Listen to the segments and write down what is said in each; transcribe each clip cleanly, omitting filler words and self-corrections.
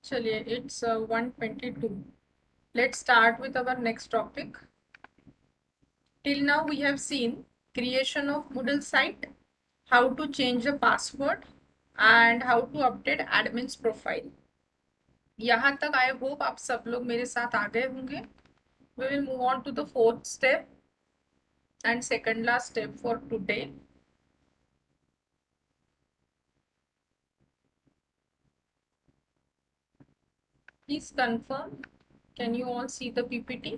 चलिए, it's 1:22. Let's start with our next topic. Till now we have seen creation of Moodle site, how to change the password, and how to update admin's profile. यहाँ तक I hope आप सब लोग मेरे साथ आ गए होंगे. We will move on to the fourth step and second last step for today. Please confirm. Can you all see the PPT?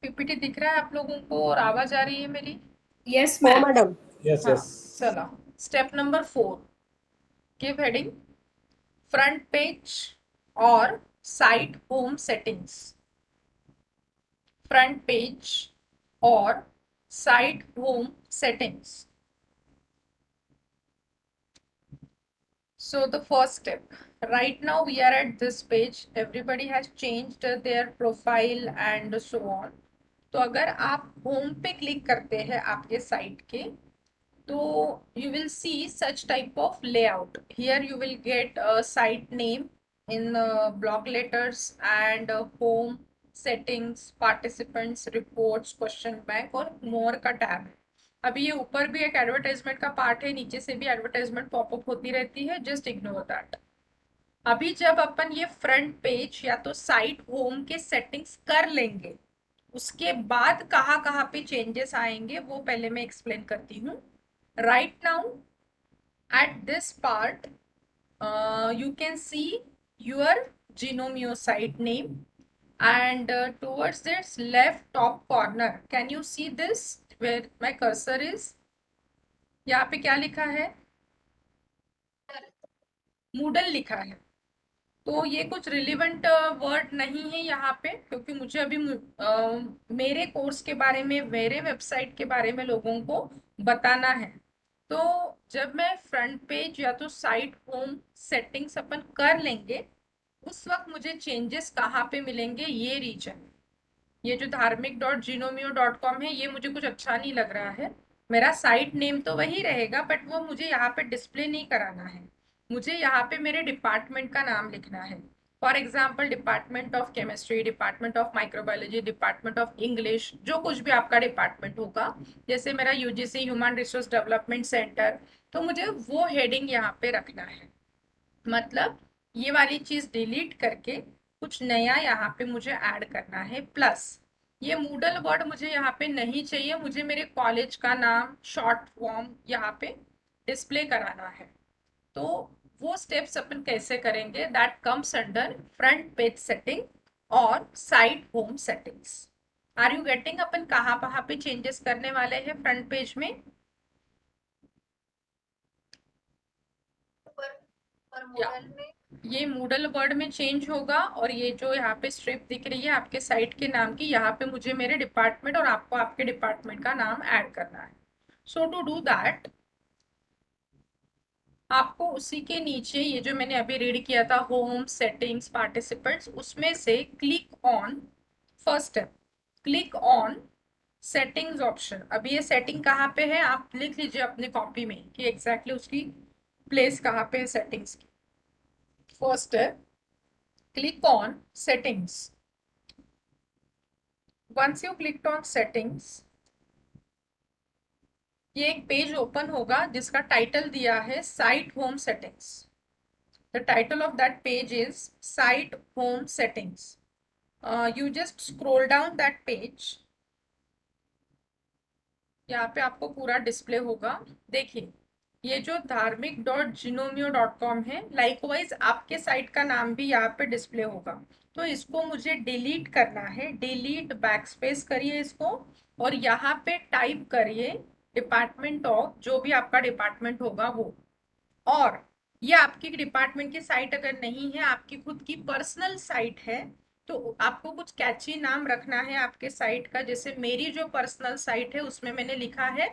PPT दिख रहा है आप लोगों को और आवाज आ रही है मेरी? Yes, हो ma'am. मैडम. Yes, हाँ, yes. चलो. Step number 4. Give heading front page और site home settings. Front page और site home settings. So the first step, right now we are at this page. Everybody has changed their profile and so on. तो अगर आप home पे क्लिक करते हैं आपके साइट के, तो you will see such type of layout. Here you will get a site name in block letters and home settings, participants, reports, question bank और more का टैब है. अभी ये ऊपर भी एक एडवर्टाइजमेंट का पार्ट है, नीचे से भी एडवर्टाइजमेंट पॉपअप होती रहती है, जस्ट इग्नोर दैट. अभी जब अपन ये फ्रंट पेज या तो साइट होम के सेटिंग्स कर लेंगे, उसके बाद कहाँ कहाँ पे चेंजेस आएंगे वो पहले मैं एक्सप्लेन करती हूँ. Right now, at this part, you can see your Genomio site name, and towards this left top corner, can you see this where my cursor is? यहाँ पे क्या लिखा है? Moodle लिखा है. तो ये कुछ रिलेवेंट वर्ड नहीं है यहाँ पे, क्योंकि मुझे अभी मेरे कोर्स के बारे में, मेरे वेबसाइट के बारे में लोगों को बताना है. तो जब मैं फ्रंट पेज या तो साइट होम सेटिंग्स अपन कर लेंगे, उस वक्त मुझे चेंजेस कहाँ पे मिलेंगे, ये रीजन. ये जो धार्मिक.जिनोमियो.com है, ये मुझे कुछ अच्छा नहीं लग रहा है. मेरा साइट नेम तो वही रहेगा, बट वो मुझे यहाँ पे डिस्प्ले नहीं कराना है. मुझे यहाँ पे मेरे डिपार्टमेंट का नाम लिखना है. For example, department of chemistry, department of microbiology, department of English, जो कुछ भी आपका डिपार्टमेंट होगा. जैसे मेरा UGC human resource development centre, तो मुझे वो हेडिंग यहाँ पे रखना है. मतलब ये वाली चीज डिलीट करके कुछ नया यहाँ पे मुझे ऐड करना है. प्लस ये मूडल वर्ड मुझे यहाँ पे नहीं चाहिए, मुझे मेरे कॉलेज का नाम शॉर्ट फॉर्म यहाँ पे डिस्प्ले कराना है. तो वो स्टेप्स अपन कैसे करेंगे, that comes under front page setting और site home settings. Are you getting अपन कहाँ पे चेंजेस करने वाले हैं फ्रंट पेज में? ये मूडल वर्ड में चेंज होगा, और ये जो यहाँ पे स्ट्रिप दिख रही है आपके साइट के नाम की, यहाँ पे मुझे मेरे डिपार्टमेंट और आपको आपके डिपार्टमेंट का नाम ऐड करना है. सो टू डू दैट, आपको उसी के नीचे ये जो मैंने अभी रीड किया था, होम सेटिंग्स पार्टिसिपेंट्स, उसमें से click on, first step, click on settings option. अभी ये सेटिंग कहाँ पे है आप लिख लीजिए अपने कॉपी में कि एग्जैक्टली उसकी प्लेस कहाँ पे है सेटिंग्स की. First step, click on settings. Once you clicked on settings, ये एक पेज ओपन होगा जिसका टाइटल दिया है site home settings. The title of that page is site home settings. You just scroll down that page. यहाँ पे आपको पूरा डिस्प्ले होगा. देखिए, ये जो धार्मिक.जिनोमियो.com है, लाइकवाइज आपके साइट का नाम भी यहाँ पे डिस्प्ले होगा. तो इसको मुझे डिलीट करना है. डिलीट, बैकस्पेस करिए इसको, और यहाँ पे टाइप करिए डिपार्टमेंट ऑफ, जो भी आपका डिपार्टमेंट होगा वो. और ये आपकी डिपार्टमेंट की साइट अगर नहीं है, आपकी खुद की पर्सनल साइट है, तो आपको कुछ कैची नाम रखना है आपके साइट का. जैसे मेरी जो पर्सनल साइट है उसमें मैंने लिखा है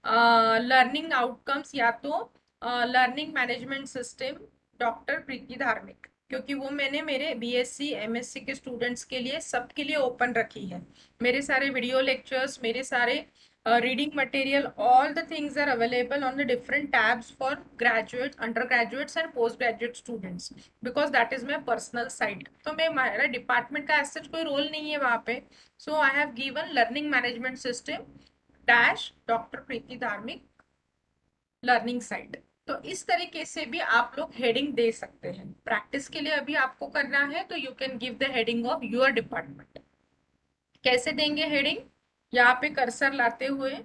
लर्निंग आउटकम्स, या तो learning management system doctor Preeti धार्मिक, क्योंकि वो मैंने मेरे बीएससी एमएससी के स्टूडेंट्स के लिए, सबके लिए ओपन रखी है. मेरे सारे वीडियो लेक्चर्स, मेरे सारे reading material, all the things are available on the different tabs for graduates, undergraduates and postgraduate students, because that is my personal site. तो मैं हमारा डिपार्टमेंट का ऐसा कोई रोल नहीं है वहाँ पे. So I have given learning management system dash doctor Preeti Dharmik learning site. तो इस तरीके से भी आप लोग हेडिंग दे सकते हैं. प्रैक्टिस के लिए अभी आपको करना है तो you can give the heading of your department. कैसे देंगे हेडिंग? यहाँ पे कर्सर लाते हुए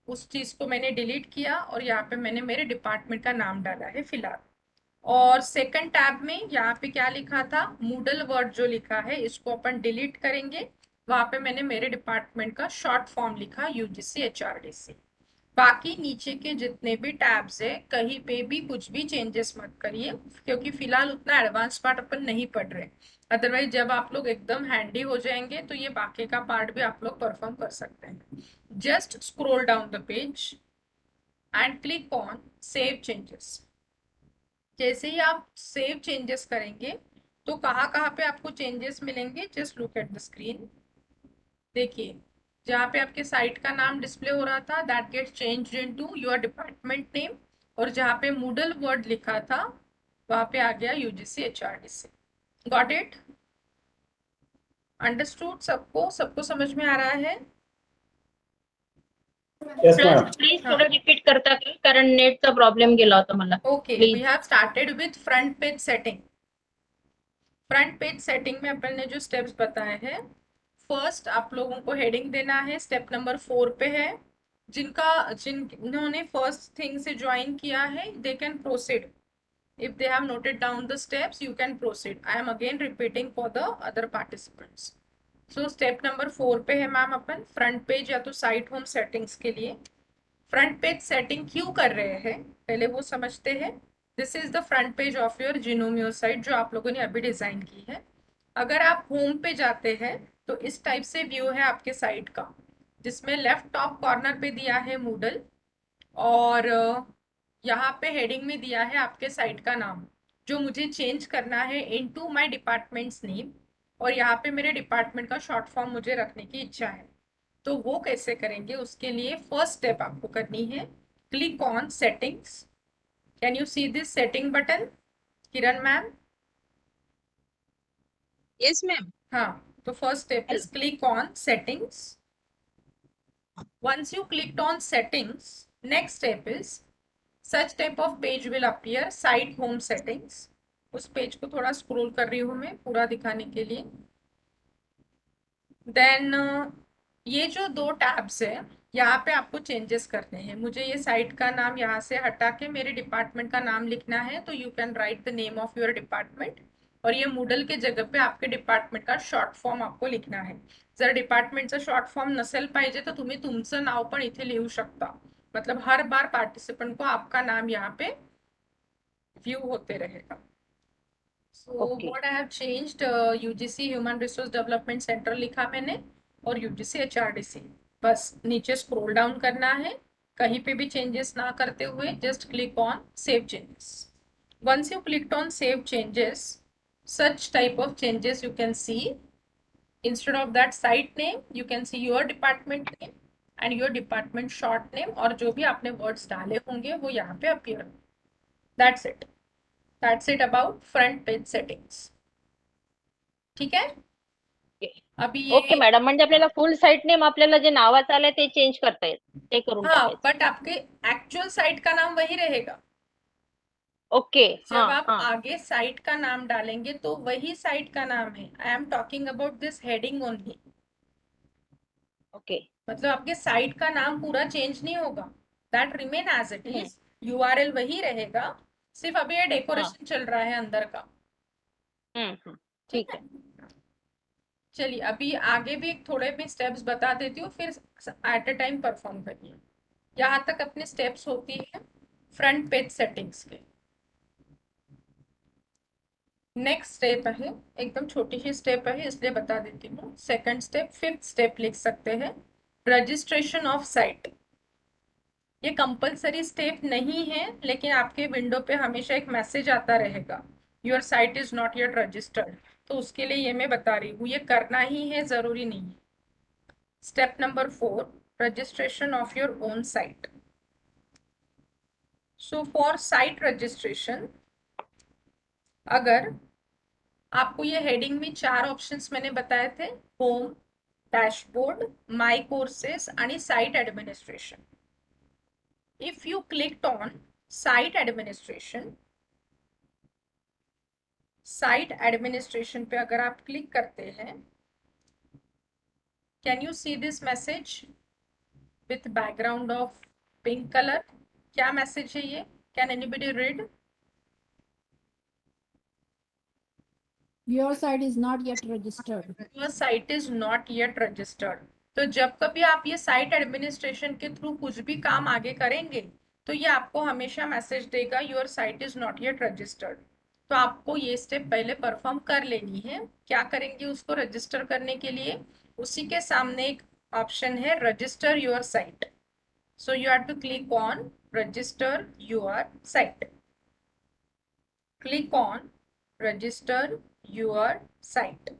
उस चीज को मैंने डिलीट किया और यहाँ पे मैंने मेरे डिपार्टमेंट का नाम डाला है फिलहाल. और सेकंड टैब में यहाँ पे क्या लिखा था, मूडल वर्ड जो लिखा है इसको अपन डिलीट करेंगे. वहां पे मैंने मेरे डिपार्टमेंट का शॉर्ट फॉर्म लिखा यूजीसी एचआरडीसी. बाकी नीचे के जितने भी टैब्स है कहीं पे भी कुछ भी चेंजेस मत करिए, क्योंकि फिलहाल उतना एडवांस पार्ट अपन नहीं पढ़ रहे. अदरवाइज जब आप लोग एकदम हैंडी हो जाएंगे तो ये बाकी का पार्ट भी आप लोग परफॉर्म कर सकते हैं. Just scroll down the page and click on save changes. जैसे ही आप सेव चेंजेस करेंगे तो कहाँ कहाँ पे आपको चेंजेस मिलेंगे, just look at the screen. देखिए जहाँ पे आपके साइट का नाम डिस्प्ले हो रहा था that get changed into your department name, और जहाँ पे मूडल वर्ड लिखा था वहाँ पे आ गया UGC HRDC. Got it? Understood? सबको सबको समझ में आ रहा है? Yes sir ma'am. प्लीज थोडं रिपीट करता का, कारण नेटचा प्रॉब्लेम गेला होता मला. Okay, we please. Have started with front page setting. Front page setting में अपन ने जो स्टेप्स बताए हैं, फर्स्ट आप लोगों को हेडिंग देना है, स्टेप नंबर 4 पे है. जिन्होंने फर्स्ट थिंग से ज्वाइन किया है they can proceed. if they have noted down the steps you can proceed. I am again repeating for the other participants. So step number 4 पे है मैम अपन फ्रंट पेज या तो साइट होम सेटिंग्स के लिए. Front page setting क्यों कर रहे हैं पहले वो समझते हैं. This is the front page of your जिनोमियो साइट जो आप लोगों ने अभी डिजाइन की है. अगर आप होम पे जाते हैं तो इस टाइप से व्यू है आपके साइट का, जिसमें लेफ्ट टॉप कॉर्नर पे दिया है मूडल, और यहाँ पे हेडिंग में दिया है आपके साइट का नाम जो मुझे चेंज करना है इनटू माय डिपार्टमेंट्स नेम, और यहाँ पे मेरे डिपार्टमेंट का शॉर्ट फॉर्म मुझे रखने की इच्छा है. तो वो कैसे करेंगे, उसके लिए फर्स्ट स्टेप आपको करनी है click on settings. Can you see this setting button Kiran ma'am? Yes ma'am. हाँ, तो first step is click on settings. once you clicked on settings, next step is such type of page will appear site home settings. उस page को थोड़ा scroll कर रही हूँ मैं पूरा दिखाने के लिए. देन ये जो दो टैब्स है यहाँ पे आपको चेंजेस करने हैं. मुझे ये साइट का नाम यहाँ से हटा के मेरे डिपार्टमेंट का नाम लिखना है, तो you can write the name of your department, और ये मूडल के जगह पे आपके डिपार्टमेंट का शॉर्ट फॉर्म आपको लिखना है. जर डिपार्टमेंटचं शॉर्ट फॉर्म नसेल पाहिजे तर तुम्ही तुमचं नाव पण इथे लिहू शकता. मतलब हर बार पार्टिसिपेंट को आपका नाम यहाँ पे व्यू होते रहेगा. So what I have changed, UGC human resource development centre लिखा मैंने और यूजीसी एचआरडीसी. बस नीचे स्क्रॉल डाउन करना है, कहीं पे भी चेंजेस ना करते हुए just click on save changes. once you clicked on save changes, such type of changes you can see. Instead of that site name you can see your department name and your department short name, और जो भी आपने words डाले होंगे वो यहाँ पे appear. that's it about front page settings. ठीक है? अभी ये ओके मॅडम, म्हणजे आपल्याला फुल साइट नेम आपल्याला जे नावाचं आलंय ते चेंज करता येत, ते करून हाँ, टाकायचं. बट आपके एक्चुअल साइट का नाम वही रहेगा. ओके. जब हाँ आप हाँ. आगे साइट का नाम डालेंगे तो वही साइट का नाम है. I am talking about this heading only. Okay. मतलब आपके साइट का नाम पूरा चेंज नहीं होगा, that remain as it is. URL वही रहेगा, सिर्फ अभी ये डेकोरेशन चल रहा है अंदर का. ठीक है. चलिए अभी आगे भी थोड़े भी स्टेप्स बता देती हूँ, फिर एट अ टाइम परफॉर्म करिए. यहाँ तक अपने स्टेप्स होती है फ्रंट पेज सेटिंग्स के. नेक्स्ट स्टेप है, एकदम छोटी सी स्टेप है इसलिए बता देती हूँ. सेकंड स्टेप, फिफ्थ स्टेप लिख सकते हैं, रजिस्ट्रेशन ऑफ साइट. ये कंपलसरी स्टेप नहीं है, लेकिन आपके विंडो पे हमेशा एक मैसेज आता रहेगा your site is not yet registered. तो उसके लिए ये मैं बता रही हूँ, ये करना ही है, जरूरी नहीं है. Step number 4, registration of your own site. So for site registration, अगर आपको ये हेडिंग में 4 ऑप्शंस मैंने बताए थे, होम, डैशबोर्ड, माय कोर्सेस आणि site administration. If you clicked on site administration पे अगर आप क्लिक करते हैं, can you see this message with background of pink colour? क्या मैसेज है ये? Can anybody read? Your site is not yet registered. Your site is not yet registered. तो जब कभी आप ये साइट एडमिनिस्ट्रेशन के थ्रू कुछ भी काम आगे करेंगे तो ये आपको हमेशा मैसेज देगा your site is not yet registered. तो आपको ये स्टेप पहले परफॉर्म कर लेनी है. क्या करेंगे उसको रजिस्टर करने के लिए? उसी के सामने एक ऑप्शन है register your site. So you have to click on register your site. Click on register your site.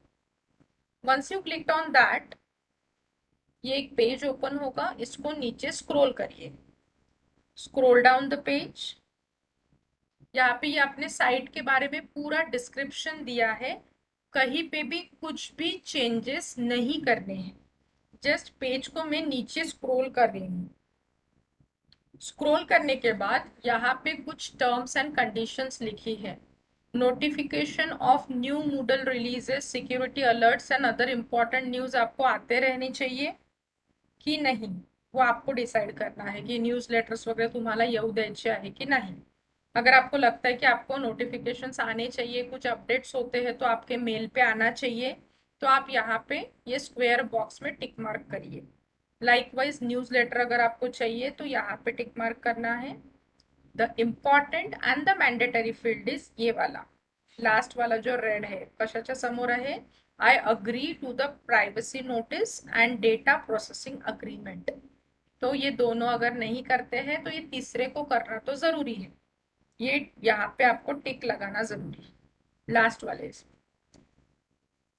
Once you clicked on that, ये एक पेज ओपन होगा. इसको नीचे स्क्रॉल करिए. Scroll down the page. यहाँ पे ये अपने साइट के बारे में पूरा डिस्क्रिप्शन दिया है. कहीं पे भी कुछ भी चेंजेस नहीं करने हैं. जस्ट पेज को मैं नीचे स्क्रॉल कर रही हूँ. स्क्रॉल करने के बाद यहाँ पे कुछ टर्म्स एंड कंडीशंस लिखी है. Notification of new Moodle releases, security alerts and other important news आपको आते रहने चाहिए की नाही, वो आपको डिसाइड करना है की न्यूज लेटर्स वगैरह तुम्हाला येऊ द्यायचे आहे की नाही. अगर आपको लगता है कि आपको नोटिफिकेशंस आने चाहिए, कुछ अपडेट्स होते हैं तो आपके मेल पे आना चाहिए, तो आप यहाँ पे ये स्क्वायर बॉक्स में टिक मार्क करिए. लाइकवाइज न्यूज लेटर अगर आपको चाहिए तो यहाँ पे टिक मार्क करना है. The important and the mandatory field is ये वाला, लास्ट वाला जो रेड है. कशाच्या समोर आहे? I agree to the privacy notice and data processing agreement. तो ये दोनों अगर नहीं करते हैं तो ये तीसरे को करना तो जरूरी है. ये यहाँ पे आपको टिक लगाना जरूरी है लास्ट वाले इसमें.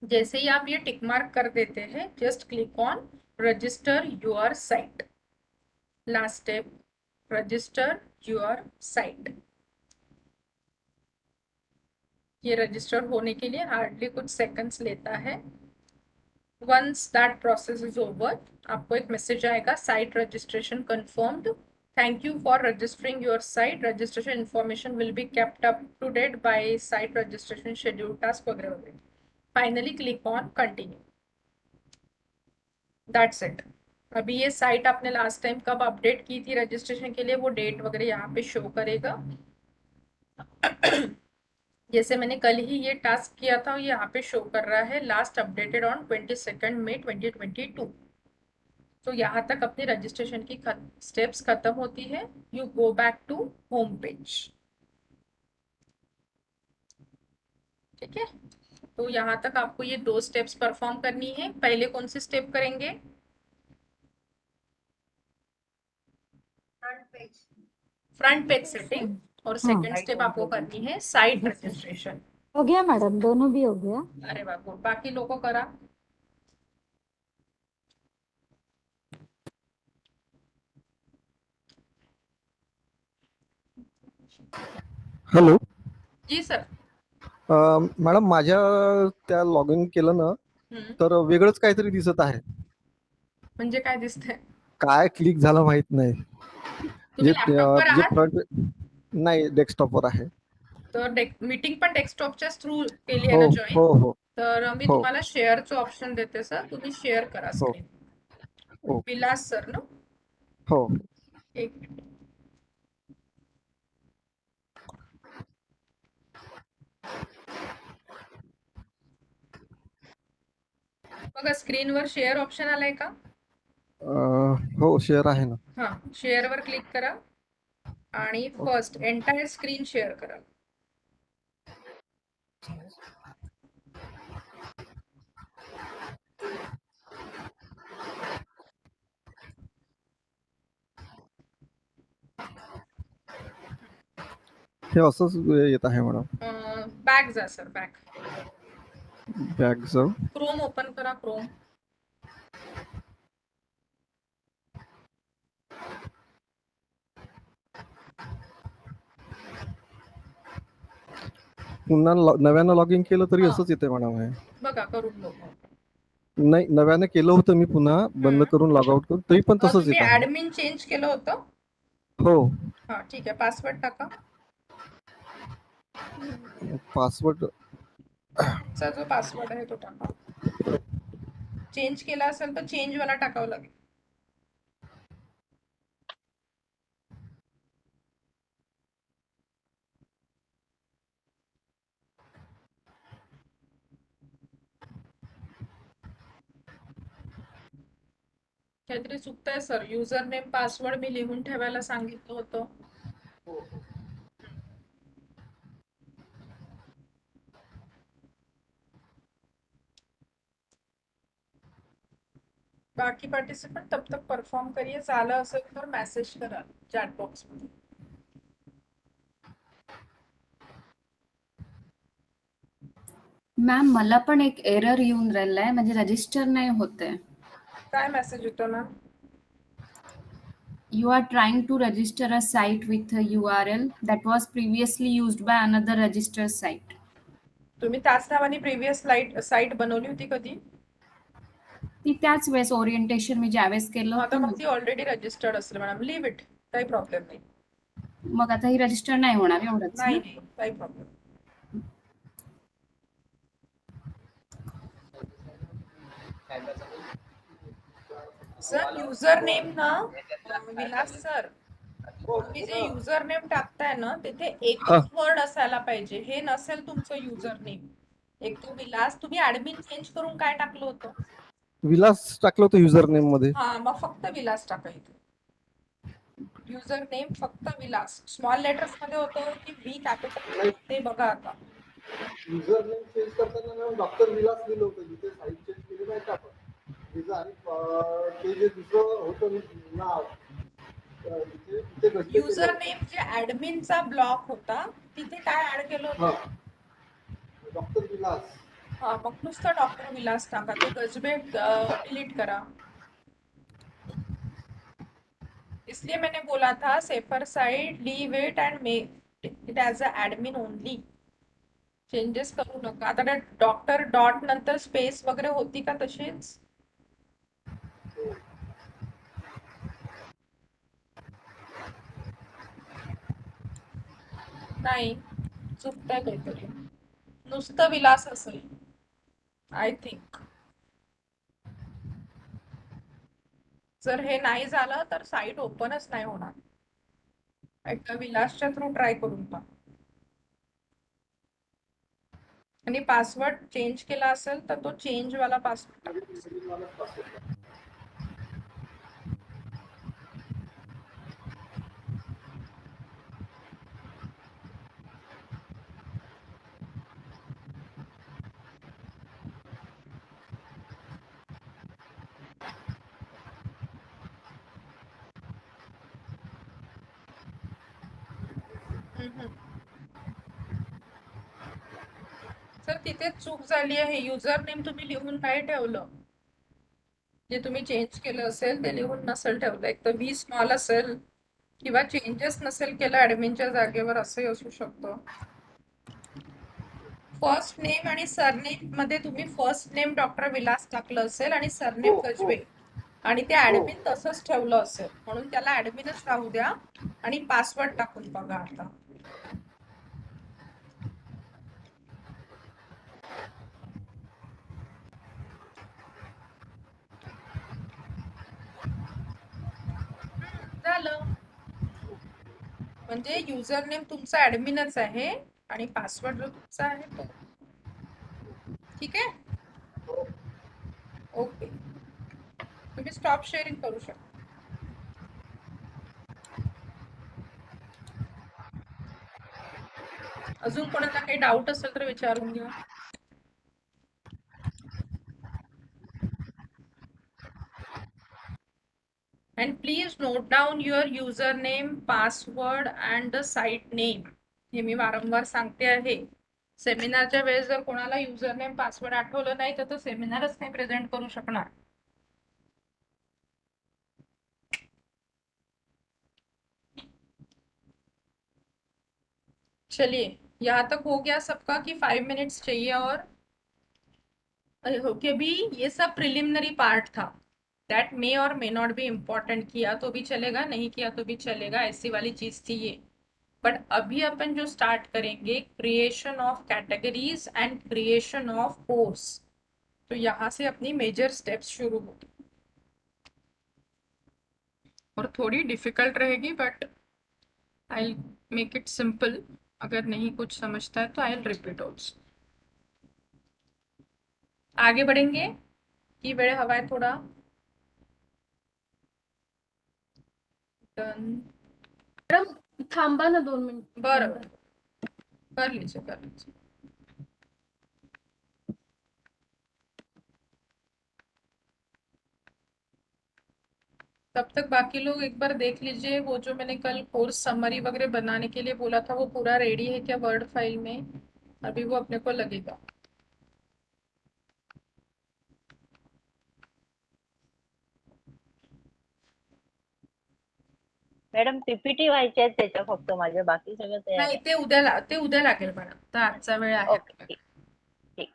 जैसे ही आप ये टिक मार्क कर देते हैं, just click on register your site. Last step, register your site. ये रजिस्टर होने के लिए हार्डली कुछ सेकंड्स लेता है. Once that process is over, आपको एक मैसेज आएगा, site registration confirmed, thank you for registering your site, registration information will be kept up to date by site registration schedule task वगैरह वगैरह. Finally click on continue. That's it. अभी ये site आपने last time कब update की थी registration के लिए, वो डेट वगैरह यहाँ पे शो करेगा. जैसे मैंने कल ही ये टास्क किया था, ये यहाँ पे शो कर रहा है लास्ट अपडेटेड ऑन 22 मई 2022. तो यहाँ तक अपनी रजिस्ट्रेशन की स्टेप्स खत्म होती है. You go back to home page. ठीक है, तो यहाँ तक आपको ये 2 स्टेप्स परफॉर्म करनी है. पहले कौन सी स्टेप करेंगे? Front page setting. और सेकंड स्टेप आपको करनी है साइट रजिस्ट्रेशन. हो गया मैडम, दोनों भी हो गया. अरे बाबू, बाकी लोगों करा. हॅलो जी सर. मॅडम, माझ्या त्या लॉग इन केलं ना तर वेगळंच काहीतरी दिसत आहे. म्हणजे काय दिसतंय? काय क्लिक झालं माहित नाही. तुम्ही जे लॅपटॉपवर जे आहात? फ्रंट नाही, डेस्कटॉपवर आहे. तर मीटिंग पण डेस्कटॉपच्याच थ्रू केली आहे हो ना जॉईन? हो हो तर मी हो तुम्हाला शेअरचं ऑप्शन देते सर, तुम्ही शेअर करा हो स्क्रीन. हो विलास सर ना? हो. एक मिनिट. बघा स्क्रीनवर शेअर ऑप्शन आलाय का? हो, शेअर आहे ना. हा, शेअरवर क्लिक करा आणि फर्स्ट एंटायर स्क्रीन शेअर करा. हे असंच येत आहे मॅडम. बॅक जा sir, back. Bag Chrome open करा, क्रोम. पुन्हा नव्यानं लॉग इन केलं तरी हा. असंच येते मॅडम हे. बघा करून बघा. नाही, नव्यानं केलं होतं मी, पुन्हा बंद करून लॉग आउट करून, तरी पण तसंच तुम्ही येत आहे. ऍडमिन चेंज केलं होतं? हो. हा ठीक आहे, पासवर्ड टाका. पासवर्ड चा जो पासवर्ड आहे तो टाका. चेंज केला असेल तर चेंज वाला टाकावं लागेल. काहीतरी चुकतंय सर. युजर नेम पासवर्ड मी लिहून ठेवायला सांगितलं होतं. बाकी पार्टिसिपेंट तब तक परफॉर्म करिए. झालं असेल तर मेसेज करा चॅट बॉक्स मध्ये. मॅम मला पण एक एरर येऊन राहिलाय, म्हणजे रजिस्टर नाही होते. काय मेसेज येतो ना? You are trying to register a site with a URL that was previously used by another registered site. तुम्ही त्याच नावाने प्रिव्हियस साईट बनवली होती कधी? ती त्याच वेळेस ओरिएंटेशन मी ज्यावेळेस केलं आता होतं मग ना, ती ऑलरेडी रजिस्टर्ड असेल मॅडम. लिव्ह इट, काही प्रॉब्लेम नाही. मग आता ही रजिस्टर नाही होणार एवढंच ना? नाही, काही प्रॉब्लेम. सर युजर नेम ना, विलास सर, तुम्ही जे युजर नेम टाकताय ना, तिथे हा, एकच वर्ड असायला पाहिजे. हे नसेल तुमचं युजर नेम. एक तो विलास, तुम्ही ऍडमिन चेंज करून काय टाकलं होतं? विलास टाकलं होतं युजर नेम मध्ये. हा, मग फक्त विलास टाका इथे. युजर नेम फक्त विलास. स्मॉल लेटर्स मध्ये होतं की व्ही कॅपिटल ते बघा आता. युजर नेम चेंज करताना डॉक्टर विलास लिहिलं होतं, जिथे साईट चेंज केली नाही का आपण. ते जे दुसरं होतं नाव, युजर नेम जे ऍडमिनचा ब्लॉक होता तिथे काय ऍड केलं होतं? डॉक्टर विलास. हा, मग नुसतं डॉक्टर विलास टाका. ते गजबे डिलीट करा. इसलिए मैंने बोला था safer side leave it and make it as a admin only. Changes करू नका. आता डॉक्टर डॉट नंतर स्पेस वगैरे होती का तशीच? नाही, चुकतंय काहीतरी. नुसतं विलास असेल आय थिंक. जर हे नाही झालं तर साईट ओपनच नाही होणार. एकदा विलासच्या थ्रू ट्राय करून पहा. आणि पासवर्ड चेंज केला असेल तर तो चेंज वाला पासवर्ड टाका. सर तिथे चूक झाली आहे. युजर नेम तुम्ही लिहून नाही ठेवलं. जे तुम्ही चेंज केलं असेल ते लिहून नसेल ठेवलं. एक तर व्ही स्मॉल असेल किंवा चेंजेस नसेल केलं ऍडमिनच्या जागेवर, असंही असू शकतं. फर्स्ट नेम आणि सरनेम मध्ये तुम्ही फर्स्ट नेम डॉक्टर विलास टाकलं असेल आणि सरनेम गजबे, आणि ते ऍडमिन तसंच ठेवलं असेल, म्हणून त्याला ऍडमिनच राहू द्या आणि पासवर्ड टाकून बघा आता. झालं. म्हणजे युजर नेम तुमचा ऍडमिनच आहे आणि पासवर्ड जो तुमचा आहे तो. ठीक आहे, ओके. तुम्ही स्टॉप शेअरिंग करू शकता. अजून कोणाला काही डाऊट असेल तर विचारून घ्या. And please note down your username, password and the site name. हे मी वारंवार सांगते आहे. सेमिनारच्या वेळेस जर कोणाला युजरनेम पासवर्ड आठवलं नाही तर तो सेमिनारच नाही प्रेझेंट करू शकणार. चलिए. यहाँ तक हो गया सबका कि 5 मिनट्स चाहिए और कि अभी ये सब प्रिलिमिनरी पार्ट था। दैट मे और मे नॉट बी इम्पोर्टेंट, किया तो भी चलेगा नहीं किया तो भी चलेगा, ऐसी वाली चीज थी ये। बट अभी अपन जो स्टार्ट करेंगे creation of categories and creation of course, तो यहाँ से अपनी मेजर स्टेप्स शुरू होगी और थोड़ी डिफिकल्ट रहेगी but I make it simple. अगर नहीं कुछ समझता है तो आई रिपीट ऑल्सो। आगे बढ़ेंगे की वेळ हवाय थोडा। डन। मॅडम थांबा ना 2 मिनिट. बरं कर लीजिए कर लीजिए। तब तक बाकी लोग एक बार देख लीजिए वो जो मैंने कल कोर्स समरी वगैरह बनाने के लिए बोला था वो पूरा रेडी है क्या वर्ड फाइल में, अभी वो अपने को लगेगा। मॅडम पीपीटी व्हायचे आहेत त्याच्या फक्त माझ्या, बाकी सगळं तयार नाही आहे. ते उद्या लागेल मॅडम, तर आजचा वेळ आहे ओके, आपल्याकडे. ठीक ठीक.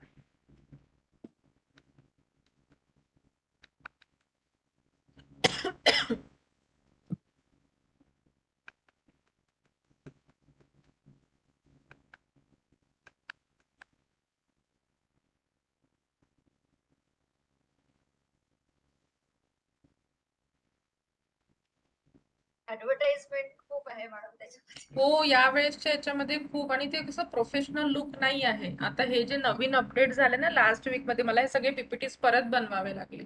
ऍडव्हर्टाइजमेंट खूप आहे मॅडम त्याच्यामध्ये. हो यावेळेसच्या याच्यामध्ये खूप, आणि ते कसं प्रोफेशनल लुक नाही आहे. आता हे जे नवीन अपडेट झाले ना लास्ट वीक मध्ये, मला हे सगळे पीपीटीज परत बनवावे लागले.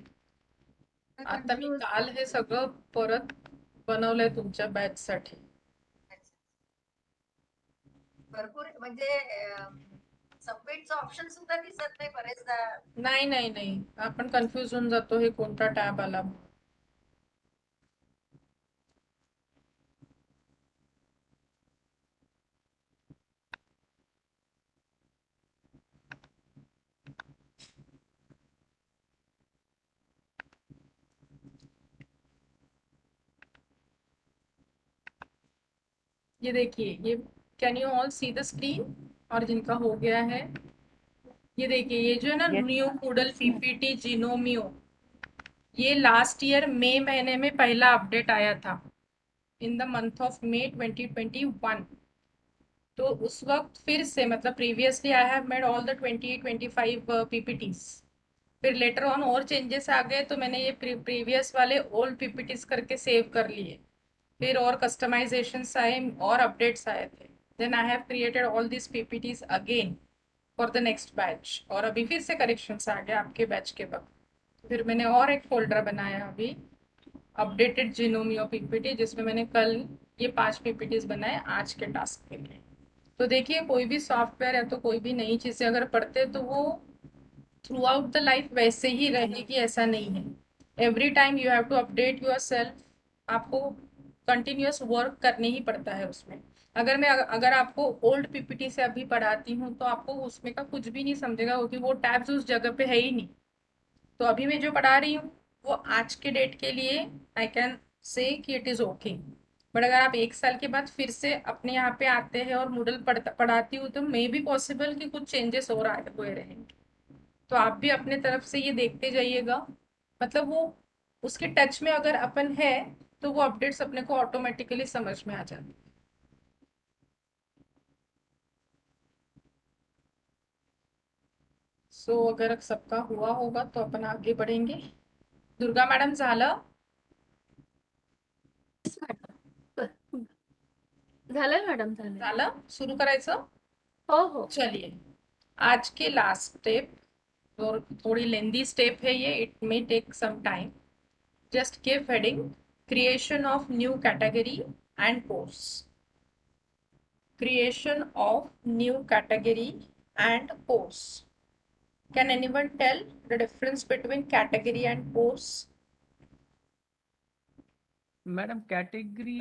आता मी काल हे सगळं परत बनवलंय तुमच्या बॅच साठी. भरपूर म्हणजे सबमिटचं ऑप्शन सुद्धा दिसत नाही बरेचदा. नाही आपण कन्फ्युज होऊन जातो हे कोणता टॅब आला. ये देखिए, ये can you all see the screen, और जिनका हो गया है ये देखिए, ये जो है ना Yes. न्यू कूडल पीपीटी जिनोमियो, ये लास्ट ईयर मई महीने में पहला अपडेट आया था in the month of May 2021। तो उस वक्त फिर से मतलब previously I have made all the 2025 PPTs, फिर लेटर ऑन और चेंजेस आ गए तो मैंने ये प्रीवियस वाले ओल्ड पीपीटीज करके सेव कर लिए, फिर और कस्टमाइजेशंस आए और अपडेट्स आए थे। Then I have created all this PPTs again for the next batch, और अभी फिर से करेक्शंस आ गए आपके बैच के वक्त। फिर मैंने और एक फोल्डर बनाया अभी अपडेटेड जिनोमियो पीपीटी, जिसमें मैंने कल ये 5 पीपीटीज बनाए आज के टास्क के लिए। तो देखिए कोई भी सॉफ्टवेयर है तो कोई भी नई चीजें अगर पढ़ते तो वो थ्रू आउट द लाइफ वैसे ही रहेगी, ऐसा नहीं है। Every time you have to update yourself, आपको कंटिन्यूअस वर्क करने ही पड़ता है उसमें। अगर आपको ओल्ड पीपीटी से अभी पढ़ाती हूँ तो आपको उसमें का कुछ भी नहीं समझेगा, क्योंकि वो टैब्स उस जगह पे है ही नहीं। तो अभी मैं जो पढ़ा रही हूँ वो आज के डेट के लिए आई कैन से कि इट इज ओके। बट अगर आप 1 साल के बाद फिर से अपने यहाँ पे आते हैं और मूडल पढ़ाती हूँ तो मे बी पॉसिबल कि कुछ चेंजेस और आए हुए रहेंगे। तो आप भी अपने तरफ से ये देखते जाइएगा, मतलब वो उसके टच में अगर अपन है तो वो अपडेट्स अपने को ऑटोमेटिकली समझ में आ जाते हैं। सो अगर सबका हुआ होगा तो अपन आगे बढ़ेंगे। दुर्गा मॅडम झालं? झालंय मॅडम झालंय. झालं सुरू करायचं? हो हो. चलिए आज के लास्ट स्टेप, और थोड़ी लेंदी स्टेप है ये, it may take some time. Just give heading creation of new category and course. Creation of new category and course. Can anyone tell the difference between category and course? Madam category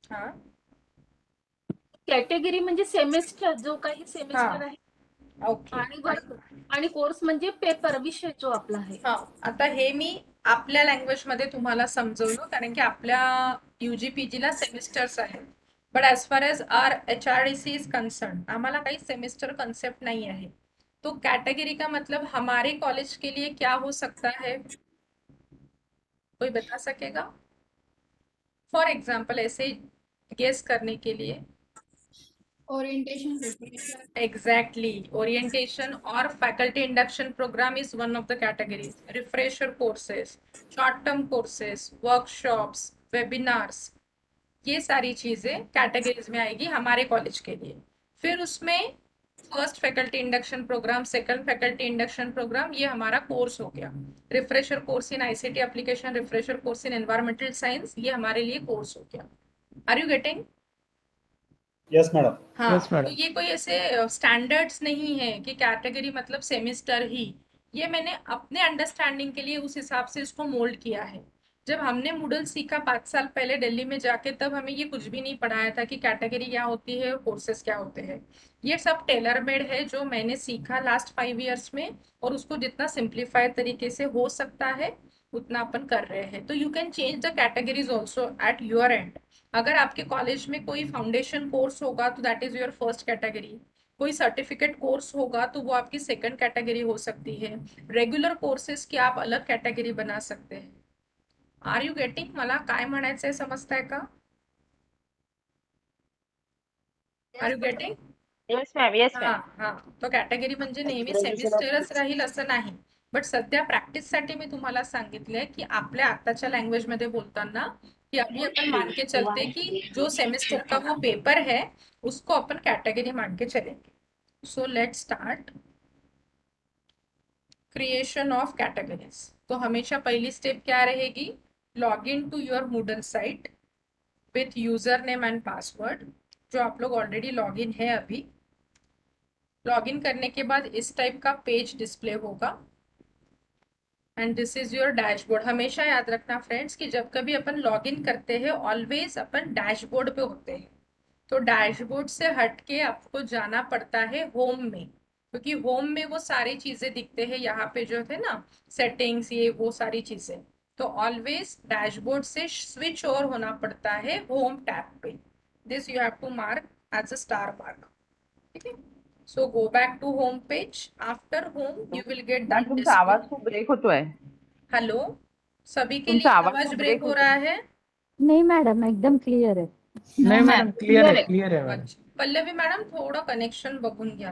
हाँ category म्हणजे semester, जो काही semester आहे. Okay आणि course म्हणजे paper, विषय जो आपला आहे. हाँ, आता हे मी आपल्या लँग्वेज मध्ये तुम्हाला समजवलं, कारण की आपल्या UGPG ला सेमिस्टर्स आहेत. But as far as our HRDC is concern, आम्हाला काही सेमिस्टर कॉन्सेप्ट नहीं है. तो कैटेगरी का मतलब हमारे कॉलेज के लिए क्या हो सकता है, कोई बता सकेगा? फॉर एग्जाम्पल ऐसे गेस करने के लिए. Orientation, refresher. Exactly. Orientation or faculty induction program is one of the categories. Refresher courses, short-term courses, workshops, webinars, ये सारी चीजें कैटेगरीज में आएगी हमारे कॉलेज के लिए. फिर उसमें first faculty induction programme, second faculty induction programme, ये हमारा कोर्स हो गया. Refresher course in ICT application, refresher course in environmental science, ये हमारे लिए कोर्स हो गया. Are you getting? Yes madam. हाँ. Yes, madam. तो ये कोई ऐसे स्टैंडर्ड्स नहीं है कि कैटेगरी मतलब सेमेस्टर ही. ये मैंने अपने अंडरस्टैंडिंग के लिए उस हिसाब से इसको मोल्ड किया है. जब हमने मूडल सीखा 5 साल पहले दिल्ली में जाके, तब हमें ये कुछ भी नहीं पढ़ाया था कि कैटेगरी क्या होती है, कोर्सेज क्या होते हैं. ये सब टेलर मेड है जो मैंने सीखा लास्ट 5 ईयर्स में, और उसको जितना सिंप्लीफाइड तरीके से हो सकता है उतना अपन कर रहे हैं. तो you can change the categories also at your and. अगर आपके कॉलेज में कोई फाउंडेशन कोर्स होगा तो that is your first category. कोई सर्टिफिकेट कोर्स होगा तो वो आपकी सेकंड कैटेगरी हो सकती है. रेग्युलर कोर्सेस की आप अलग कैटेगरी बना सकते हैं. Are you getting? मला काय म्हणायचंय, समजताय का? Are you getting? Yes ma'am, yes हा मॅम. हा. तो कॅटेगरी म्हणजे नेहमी सेमिस्टरच राहील असं नाही. बट सध्या प्रॅक्टिससाठी मी तुम्हाला सांगितलंय की आपल्या आताच्या लँग्वेज मध्ये बोलताना कि अभी अपन मान के चलते कि जो सेमेस्टर का वो पेपर है उसको अपन कैटेगरी मान के चलेंगे. So let's start creation of categories. तो हमेशा पहली स्टेप क्या रहेगी? Log in to your Moodle site with user name and password, जो आप लोग ऑलरेडी लॉग इन है. अभी लॉग इन करने के बाद इस टाइप का पेज डिस्प्ले होगा and this is your dashboard. हमेशा याद रखना फ्रेंड्स कि जब कभी अपन लॉग इन करते हैं ऑलवेज अपन डैशबोर्ड पे होते हैं. तो डैशबोर्ड से हट के आपको जाना पड़ता है होम में, क्योंकि होम में वो सारी चीजें दिखते हैं. यहाँ पे जो थे ना सेटिंग्स, ये वो सारी चीजें. तो ऑलवेज डैशबोर्ड से स्विच ओवर होना पड़ता है होम टैब पे. This you have to mark as a star mark. ठीक है. So go back to home page. After home you will get ma'am that तुमचा आवाज खूप ब्रेक होतोय. हेलो. सभी के तुमचा लिए आवाज आवाज खूप ब्रेक ब्रेक हो होतोय. रहा है? नहीं मैडम, एकदम क्लियर है. नहीं No, madam, ma'am. Clear Clear आहे, आहे. क्लियर आहे मॅडम. अच्छा. पल्लवी मॅडम थोडं कनेक्शन बघून घ्या.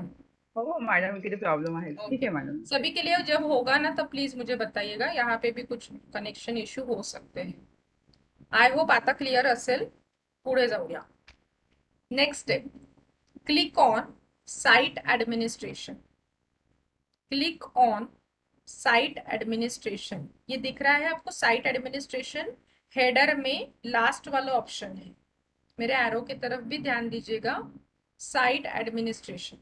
हो मॅडम, किती प्रॉब्लेम आहे. ठीक ओके. आहे मॅडम. सभी के लिए जब होगा ना तब प्लीज मुझे बताइएगा. यहाँ पे भी कुछ कनेक्शन इश्यू हो सकते हैं. आय होप आता क्लिअर असेल. पुढे जाऊया. Next step, click on site administration. Click on site administration. ये दिख रहा है आपको साइट एडमिनिस्ट्रेशन? हेडर में लास्ट वाला ऑप्शन है. मेरे एरो की तरफ भी ध्यान दीजिएगा. Site administration.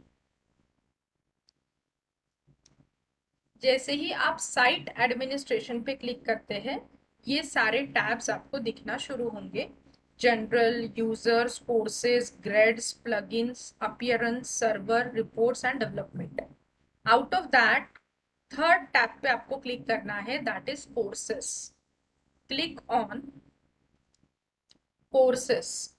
जैसे ही आप साइट एडमिनिस्ट्रेशन पे क्लिक करते हैं ये सारे टैब्स आपको दिखना शुरू होंगे. General, users, courses, grades, plugins, appearance, server, reports and development. Out of that third tab पे आपको क्लिक करना है, that is courses. Click on courses.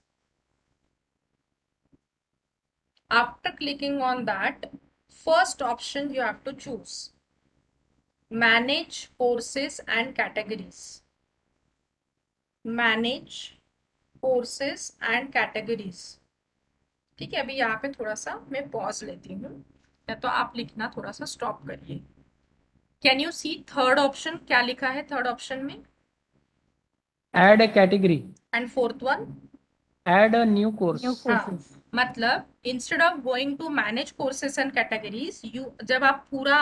After clicking on that, first option you have to choose manage courses and categories. Manage courses and categories. ठीक है. अभी यहाँ पे थोड़ा सा मैं पॉज लेती हूँ, या तो आप लिखना थोड़ा सा स्टॉप करिए. Can you see third option क्या लिखा है? थर्ड ऑप्शन में Add a category. And fourth one Add a new course. हाँ. मतलब instead of going to manage courses and categories, you जब आप पूरा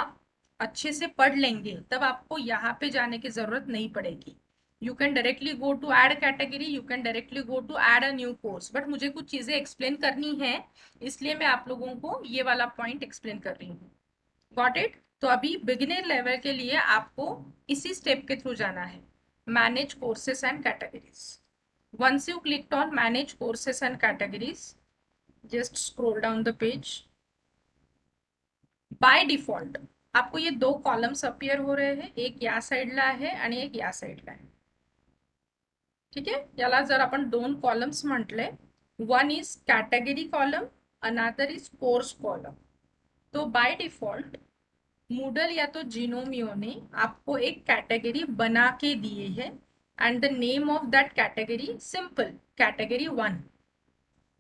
अच्छे से पढ़ लेंगे तब आपको यहाँ पे जाने की जरूरत नहीं पड़ेगी. You can directly go to add category, you can directly go to add a new course. But मुझे कुछ चीजें एक्सप्लेन करनी है, इसलिए मैं आप लोगों को ये वाला पॉइंट एक्सप्लेन कर रही हूँ. Got it? तो अभी बिगिनर लेवल के लिए आपको इसी स्टेप के थ्रू जाना है, manage courses and categories. Once you clicked on manage courses and categories, just scroll down the page. By default आपको ये दो कॉलम्स अपीयर हो रहे हैं, एक या साईडला आहे आणि एक या साईडला आहे. ठीक आहे. याला जर आपण दोन कॉलम्स म्हटले, one is category column, another is course column. तो बाय डिफॉल्ट मूडल या तो जिनोमियो ने आपको एक कैटेगरी बना के दिए है and the name of that category simple category 1.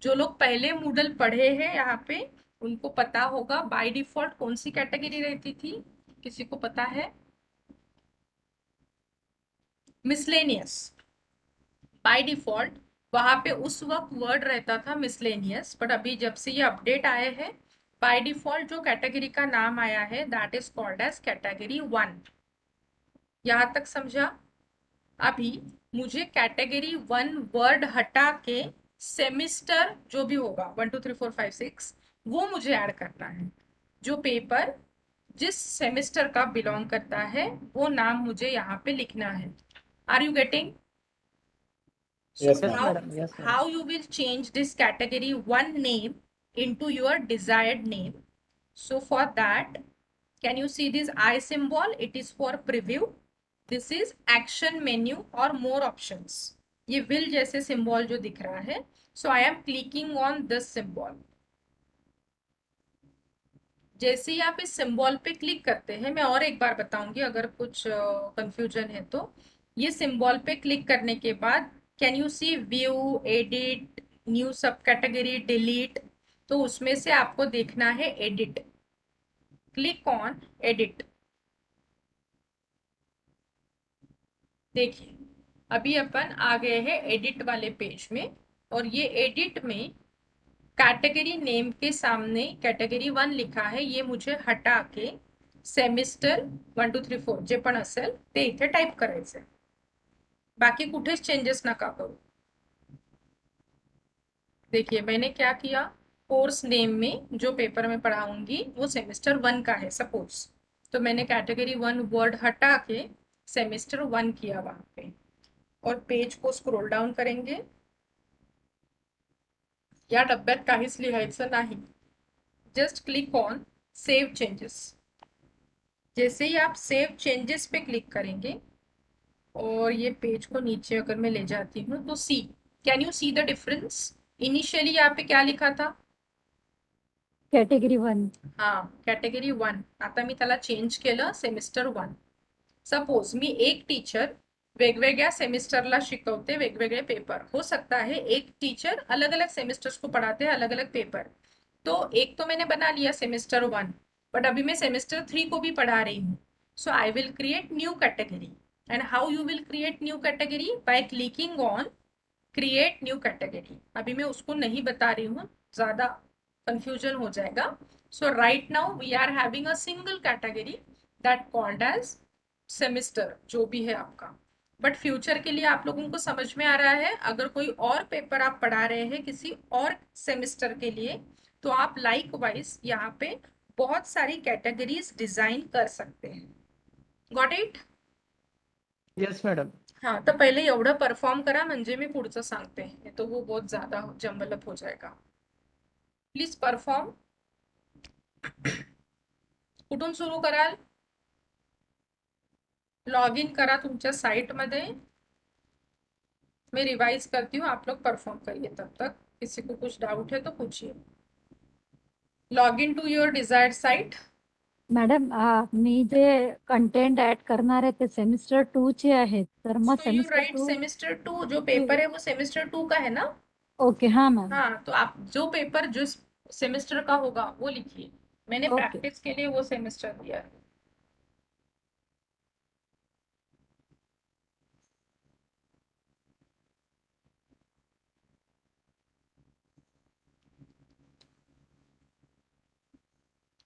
जो लोग पहले मूडल पढ़े हैं यहाँ पे उनको पता होगा बाय डिफॉल्ट कौन सी कैटेगरी रहती थी. किसी को पता है? मिसलेनियस. बाय डिफॉल्ट वहां पे उस वक्त वर्ड रहता था मिसलेनियस, बट अभी जब से ये अपडेट आए हैं बाय डिफॉल्ट जो कैटेगरी का नाम आया है that is called as category 1. यहाँ तक समझा? अभी मुझे कैटेगरी 1 वर्ड हटा के सेमिस्टर जो भी होगा 1 2 3 4 5 6 वो मुझे ऐड करना है. जो पेपर जिस सेमिस्टर का बिलोंग करता है वो नाम मुझे यहाँ पे लिखना है. Are you getting? Yes, So madam. Yes, madam. how you will change this category 1 name into your desired name? So for that, can you see this I symbol? It is for preview. This is action menu or more options. ये will जैसे symbol जो दिख रहा है. So I am clicking on this symbol. जैसे ही आप इस सिंबल पे क्लिक करते हैं, मैं और एक बार बताऊंगी अगर कुछ कंफ्यूजन है तो. ये सिंबल पे क्लिक करने के बाद can you C view, edit, new सब कैटेगरी, डिलीट. तो उसमें से आपको देखना है एडिट. Click on edit. देखिए अभी अपन आ गए हैं एडिट वाले पेज में और ये एडिट में कैटेगरी नेम के सामने कैटेगरी 1 लिखा है ये मुझे हटा के सेमिस्टर 1 2 3 4 जे पण असेल ते इथे टाइप करायचे. बाकी कुठेच चेंजेस नका करू. देखिए मैंने क्या किया, कोर्स नेम में जो पेपर में पढ़ाऊंगी वो सेमिस्टर 1 का है सपोज, तो मैंने कैटेगरी 1 वर्ड हटा के सेमिस्टर 1 किया वहां पे. और पेज को स्क्रॉल डाउन करेंगे. या डब्यात काहीच लिहायचं नाही. Just click on save changes. जैसे ही आप सेव चेंजेस पे क्लिक करेंगे और ये पेज को नीचे अगर मैं ले जाती हूँ तो see, can you see the difference? Initially यहाँ पे क्या लिखा था? Category 1. हाँ कैटेगरी 1. आता मी त्याला चेंज केलं सेमिस्टर 1. सपोज मी एक टीचर वेगवेगळ्या सेमिस्टरला शिकवते वेगवेगळे पेपर. हो सकता है एक टीचर अलग अलग सेमिस्टर्स को पढ़ाते हैं अलग अलग पेपर. तो एक तो मैंने बना लिया सेमिस्टर 1, बट अभी मैं सेमिस्टर 3 को भी पढ़ा रही हूँ. So I will create new category. And how you will create new category? By clicking on create new category. अभी मैं उसको नहीं बता रही हूँ, ज्यादा कंफ्यूजन हो जाएगा. So right now we are having a single category that called as semester जो भी है आपका. बट फ्यूचर के लिए आप लोगों को समझ में आ रहा है, अगर कोई और पेपर आप पढ़ा रहे हैं किसी और सेमिस्टर के लिए तो आप लाइक वाइज यहाँ पे बहुत सारी कैटेगरीज डिजाइन कर सकते हैं. Got it? Yes, madam. हाँ तर पहिले एवढं परफॉर्म करा म्हणजे मी पुढचं सांगते, नहीं तो वो बहुत ज्यादा जंबलअप हो जाएगा. Please perform. कुठून सुरू कराल? लॉग इन करा तुमच्या साइट मध्ये. मैं रिवाइज करती हूँ, आप लोग परफॉर्म करिए. तब तक किसी को कुछ डाउट है तो पूछिए. Log in to your desired site. Madam मी जे कंटेंट ऍड करणार आहे ते सेमिस्टर 2 चे आहेत तर मग so you semester right 2. Semester 2 जो पेपर है वो सेमेस्टर 2 का है ना? ओके हाँ मैम. हाँ तो आप जो पेपर जिस सेमेस्टर का होगा वो लिखिए. मैंने Okay. प्रैक्टिस के लिए वो सेमेस्टर दिया है.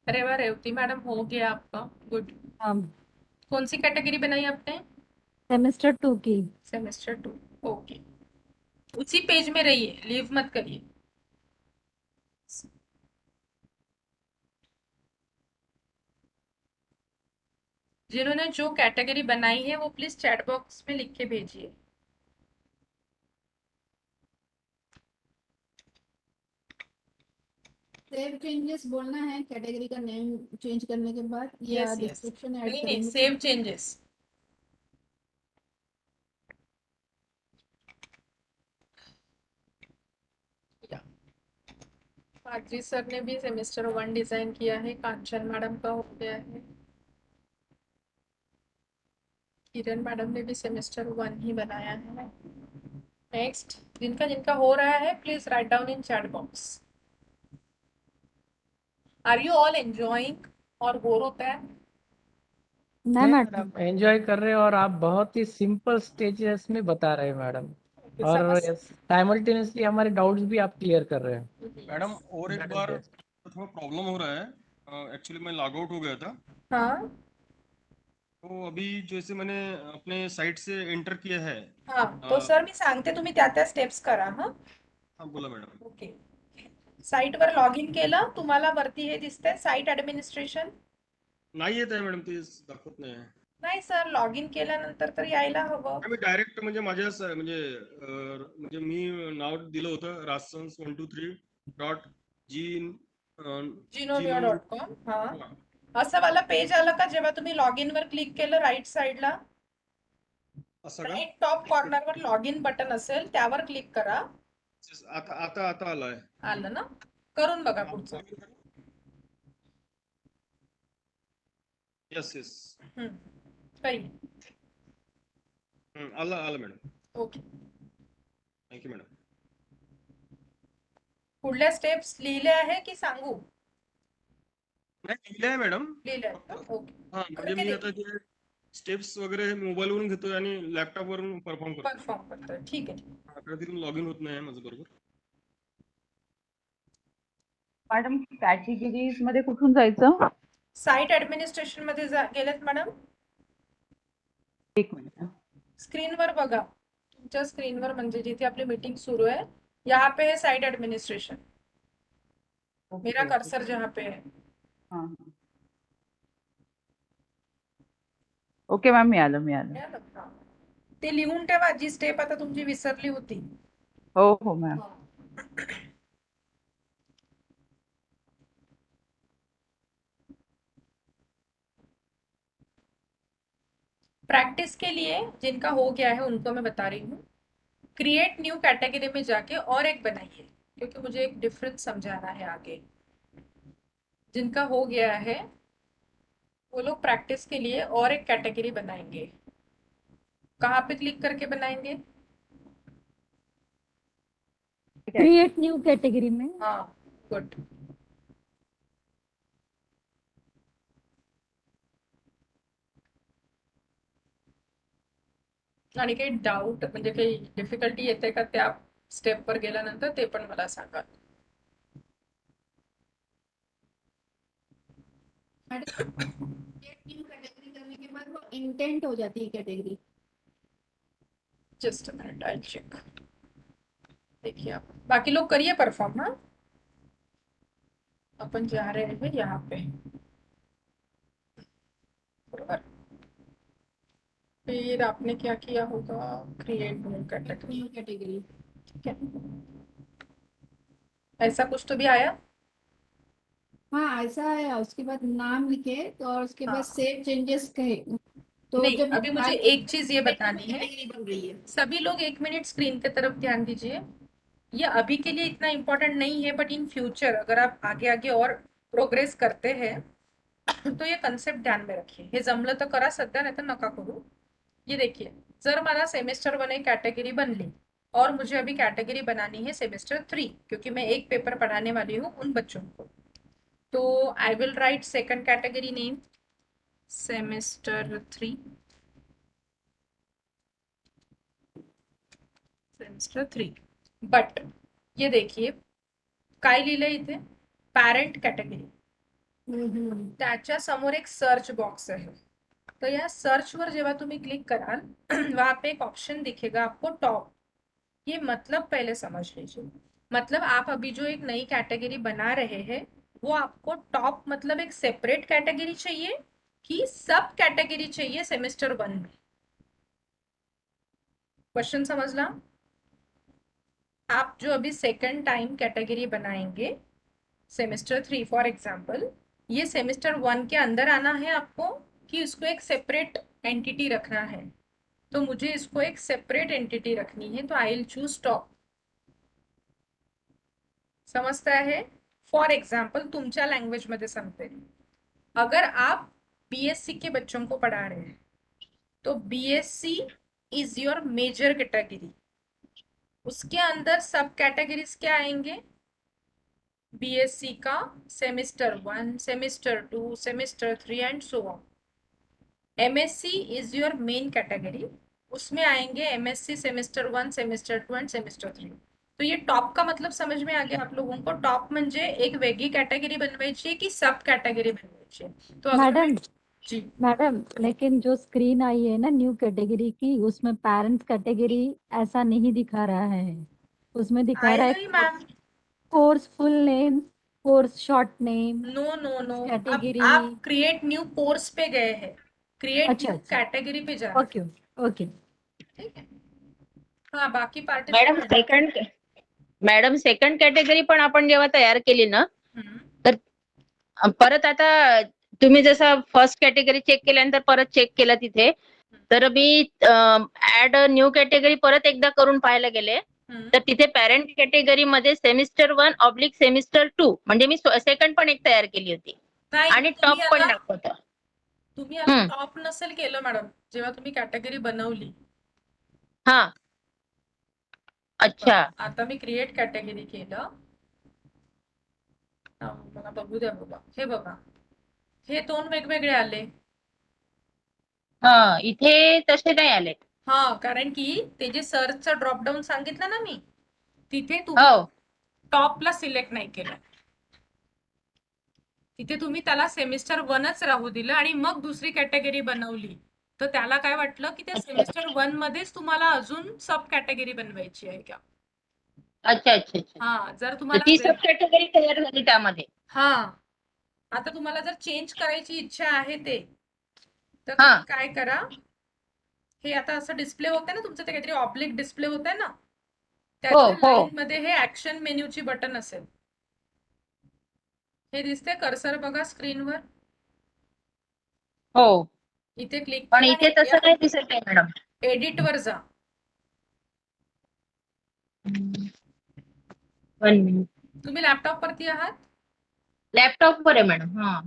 अरे वाह रेवती मैडम, हो गया आपका. गुड. कौन सी कैटेगरी बनाई आपने? सेमिस्टर 2 की. सेमेस्टर 2. ओके. उसी पेज में रहिए, लीव मत करिए. जिन्होंने जो कैटेगरी बनाई है वो प्लीज चैट बॉक्स में लिख के भेजिए. सेव चेंजेस बोलना है कैटेगरी का नेम चेंज करने के बाद या यस यस. डिस्क्रिप्शन ऐड नहीं करेंगे. Save changes. आजी सर ने भी सेमेस्टर 1 डिजाइन किया है, कांचन मैडम का हो गया है, किरण मैडम ने भी सेमेस्टर 1 ही बनाया है। नेक्स्ट, जिनका जिनका हो रहा है please write down in chat box. Are you all enjoying और बोर होता है? नहीं नहीं मैडम। मैडम, एंजॉय कर रहे हो और आप बहुत ही सिंपल स्टेजेस में बता रहे हैं मैडम, और समझ साइमल्टेनियसली हमारे डाउट्स भी आप क्लियर कर रहे हैं। मैडम और एक That is बार best. थोड़ा प्रॉब्लम हो रहा है, एक्चुअली मैं लॉग आउट हो गया था। हाँ तो अभी जैसे मैंने अपने साइट से एंटर किया है। हाँ, तो अ, सर मी सांगते, तुम्ही त्या स्टेप्स करा. हा, हाँ बोला मॅडम. ओके. साइट वर लॉग इन केलं, तुम्हाला वरती हे दिसतंय साइट ऍडमिनिस्ट्रेशन. नाही येत आहे मॅडम, ते दाखवत नाही आहे. नाही सर, लॉग इन केल्यानंतर तर यायला हवं. मी डायरेक्ट म्हणजे माझ्या म्हणजे मी नाव दिलं होतं rasons123.g. हा, असं वाला पेज आलं का जेव्हा तुम्ही लॉग इन वर क्लिक केलं राईट साइडला? असं का? राईट टॉप कॉर्नर वर लॉग इन बटन असेल, त्यावर क्लिक करा. आता आता आता आलाय. आलं ना? करून बघा पुढचं. Yes yes. काही. आलं आलं मॅडम. ओके. Thank you madam. पुढल्या स्टेप्स लिहिले आहे की सांगू? नाही लिहिलं आहे मॅडम. लिहिले आहे का? ओके. हा म्हणजे मी आता ते स्टेप्स वगैरे मोबाईल वरून घेतोय आणि लॅपटॉप वरून परफॉर्म करतो. परफॉर्म करतोय. ठीक आहे. आपल्या तिथून लॉग इन होत नाही माझं बरोबर. मॅडम कॅटेगरीज मध्ये कुठून जायचं? साइट ऍडमिनिस्ट्रेशन मध्ये गेलेत मॅडम? एक मिनिट. स्क्रीनवर बघा, तुमच्या स्क्रीनवर म्हणजे जिथे आपली मीटिंग सुरू है, यहाँ पे है साइट एडमिनिस्ट्रेशन. मेरा कर्सर जहाँ पे है. ओके मॅम, मिळालं. हा. ते लिहून ठेवा, जी स्टेप आता तुमची विसरली होती. हो मॅम. प्रैक्टिस के लिए जिनका हो गया है उनको मैं बता रही हूँ, क्रिएट न्यू कैटेगरी में जाके और एक बनाइए, क्योंकि मुझे एक डिफरेंस समझाना है आगे. जिनका हो गया है वो लोग प्रैक्टिस के लिए और एक कैटेगरी बनाएंगे. कहाँ पे क्लिक करके बनाएंगे? क्रिएट न्यू कैटेगरी में. हाँ, गुड. आणि काही डाऊट म्हणजे काही डिफिकल्टी येते का त्या स्टेप वर गेल्यानंतर, ते पण मला सांगा. न्यू कैटेगरी करने के बाद वो इंटेंट हो जाती है category. Just a minute, I check. देखिए आप बाकी लोग करिए परफॉर्म. हाँ, अपन जा रहे हैं यहाँ पे. बरोबर. फिर आपने क्या किया होगा? Create new category. New category. ठीक है, ऐसा कुछ तो भी आया. हाँ, ऐसा है. उसके बाद नाम लिखे तो, और उसके हाँ. बाद सेव चेंजेस कहे तो नहीं, जब अभी मुझे एक चीज ये बतानी है. कैटेगरी बन रही है. सभी लोग 1 मिनट स्क्रीन की तरफ ध्यान दीजिए. ये अभी के लिए इतना इम्पोर्टेंट नहीं है, बट इन फ्यूचर अगर आप आगे आगे और प्रोग्रेस करते हैं तो ये कन्सेप्ट ध्यान में रखिए. हे जमलं तर करा सध्या, नाही तर नका करू. ये देखिए, जर मला सेमेस्टर 1 एक कैटेगरी बनली और मुझे अभी कैटेगरी बनानी है सेमेस्टर 3, क्योंकि मैं एक पेपर पढ़ाने वाली हूँ उन बच्चों को, तो I will write second category name semester 3. Semester 3. But ये देखिए काय लिहिलंय इथे, पॅरेंट कॅटेगरी. त्याच्या समोर एक सर्च बॉक्स है. तो या सर्च वर जेव्हा तुम्ही क्लिक कराल वहां पे एक ऑप्शन दिखेगा आपको टॉप. ये मतलब पहले समझ लीजिए, मतलब आप अभी जो एक नई कैटेगरी बना रहे हैं वो आपको टॉप मतलब एक सेपरेट कैटेगरी चाहिए कि सब कैटेगरी चाहिए सेमेस्टर 1 में? क्वेश्चन समझना? आप जो अभी सेकंड टाइम कैटेगरी बनाएंगे सेमेस्टर 3 फॉर एग्जाम्पल, ये सेमेस्टर 1 के अंदर आना है आपको कि इसको एक सेपरेट एंटिटी रखना है? तो मुझे इसको एक सेपरेट एंटिटी रखनी है, तो आई विल चूज टॉप. समझता है? फॉर एग्जाम्पल तुमच्या लैंग्वेज मध्ये सांगते, अगर आप बीएससी के बच्चों को पढ़ा रहे हैं तो BSc is your major category, उसके अंदर सब कैटेगरीज क्या आएंगे, बीएससी का semester 1, semester 2, semester 3 and so on. MSc is your main category, उसमें आएंगे MSc semester 1, semester 2 and semester 3। तो ये टॉप का मतलब समझ में आ गया आप लोगों को? टॉप म्हणजे एक वेगळी कॅटेगरी बनवायची आहे की सब कॅटेगरी बनवायची आहे? तो अगर मैडम जी मैडम, लेकिन जो स्क्रीन आई है ना न्यू कैटेगरी की, उसमें पेरेंट्स कैटेगरी ऐसा नहीं दिखा रहा है। उसमें दिखा रहा आएगा ही है ma'am. Course full name, course short name, no no no, अब कैटेगरी। आप क्रिएट न्यू कोर्स पे गए हैं, क्रिएट अच्छा न्यू अच्छा, कैटेगरी पे जा रहे हैं, ओके ओके। ठीक है? हाँ, बाकी मॅडम सेकंड कॅटेगरी पण आपण जेव्हा तयार केली ना, तर परत आता तुम्ही जसं फर्स्ट कॅटेगरी चेक केल्यानंतर परत चेक केलं तिथे, तर मी ऍड न्यू कॅटेगरी परत एकदा करून पाहायला गेले, तर तिथे पॅरेंट कॅटेगरी मध्ये सेमिस्टर 1 / सेमिस्टर 2 म्हणजे मी सेकंड पण एक तयार केली होती आणि टॉप पण दाखवतं. तुम्ही आता टॉप नसेल केलं मॅडम जेव्हा तुम्ही कॅटेगरी बनवली? हा, अच्छा. आता मी क्रिएट कॅटेगरी केलं, मला बघू द्या बाबा, हे बघा हे दोन वेगवेगळे आले। हा, इथे तसे नाही आले. हा, कारण की ते जे सर्चचं ड्रॉपडाऊन सांगितलं ना मी, तिथे तुम्ही हो, टॉपला सिलेक्ट नाही केलं, तिथे तुम्ही त्याला सेमिस्टर 1च राहू दिलं आणि मग दुसरी कॅटेगरी बनवली, तर त्याला काय वाटलं की त्या सेमिस्टर 1 मध्येच तुम्हाला अजून सब कॅटेगरी बनवायची आहे का? अच्छा अच्छा अच्छा. हा, जर तर तुम्हाला ती सब कॅटेगरी तयार झाली त्यामध्ये. हा, आता तुम्हाला जर चेंज करायची इच्छा आहे ते, तर हा. तुम्ही काय करा, हे आता असं डिस्प्ले होतंय ना तुमचं, ते काहीतरी ऑब्लिक डिस्प्ले होतंय ना, त्याच्या हो. लाईन मध्ये हे ऍक्शन मेन्यूची बटन असेल, हे दिसते कर्सर बघा स्क्रीनवर, हो, इथे क्लिक पण इथे तसं नाही दिसत आहे मॅडम. एडिट वर जा, 1 मिनिट. तुम्ही लॅपटॉप वरती आहात? लॅपटॉप वर आहे मॅडम. हा,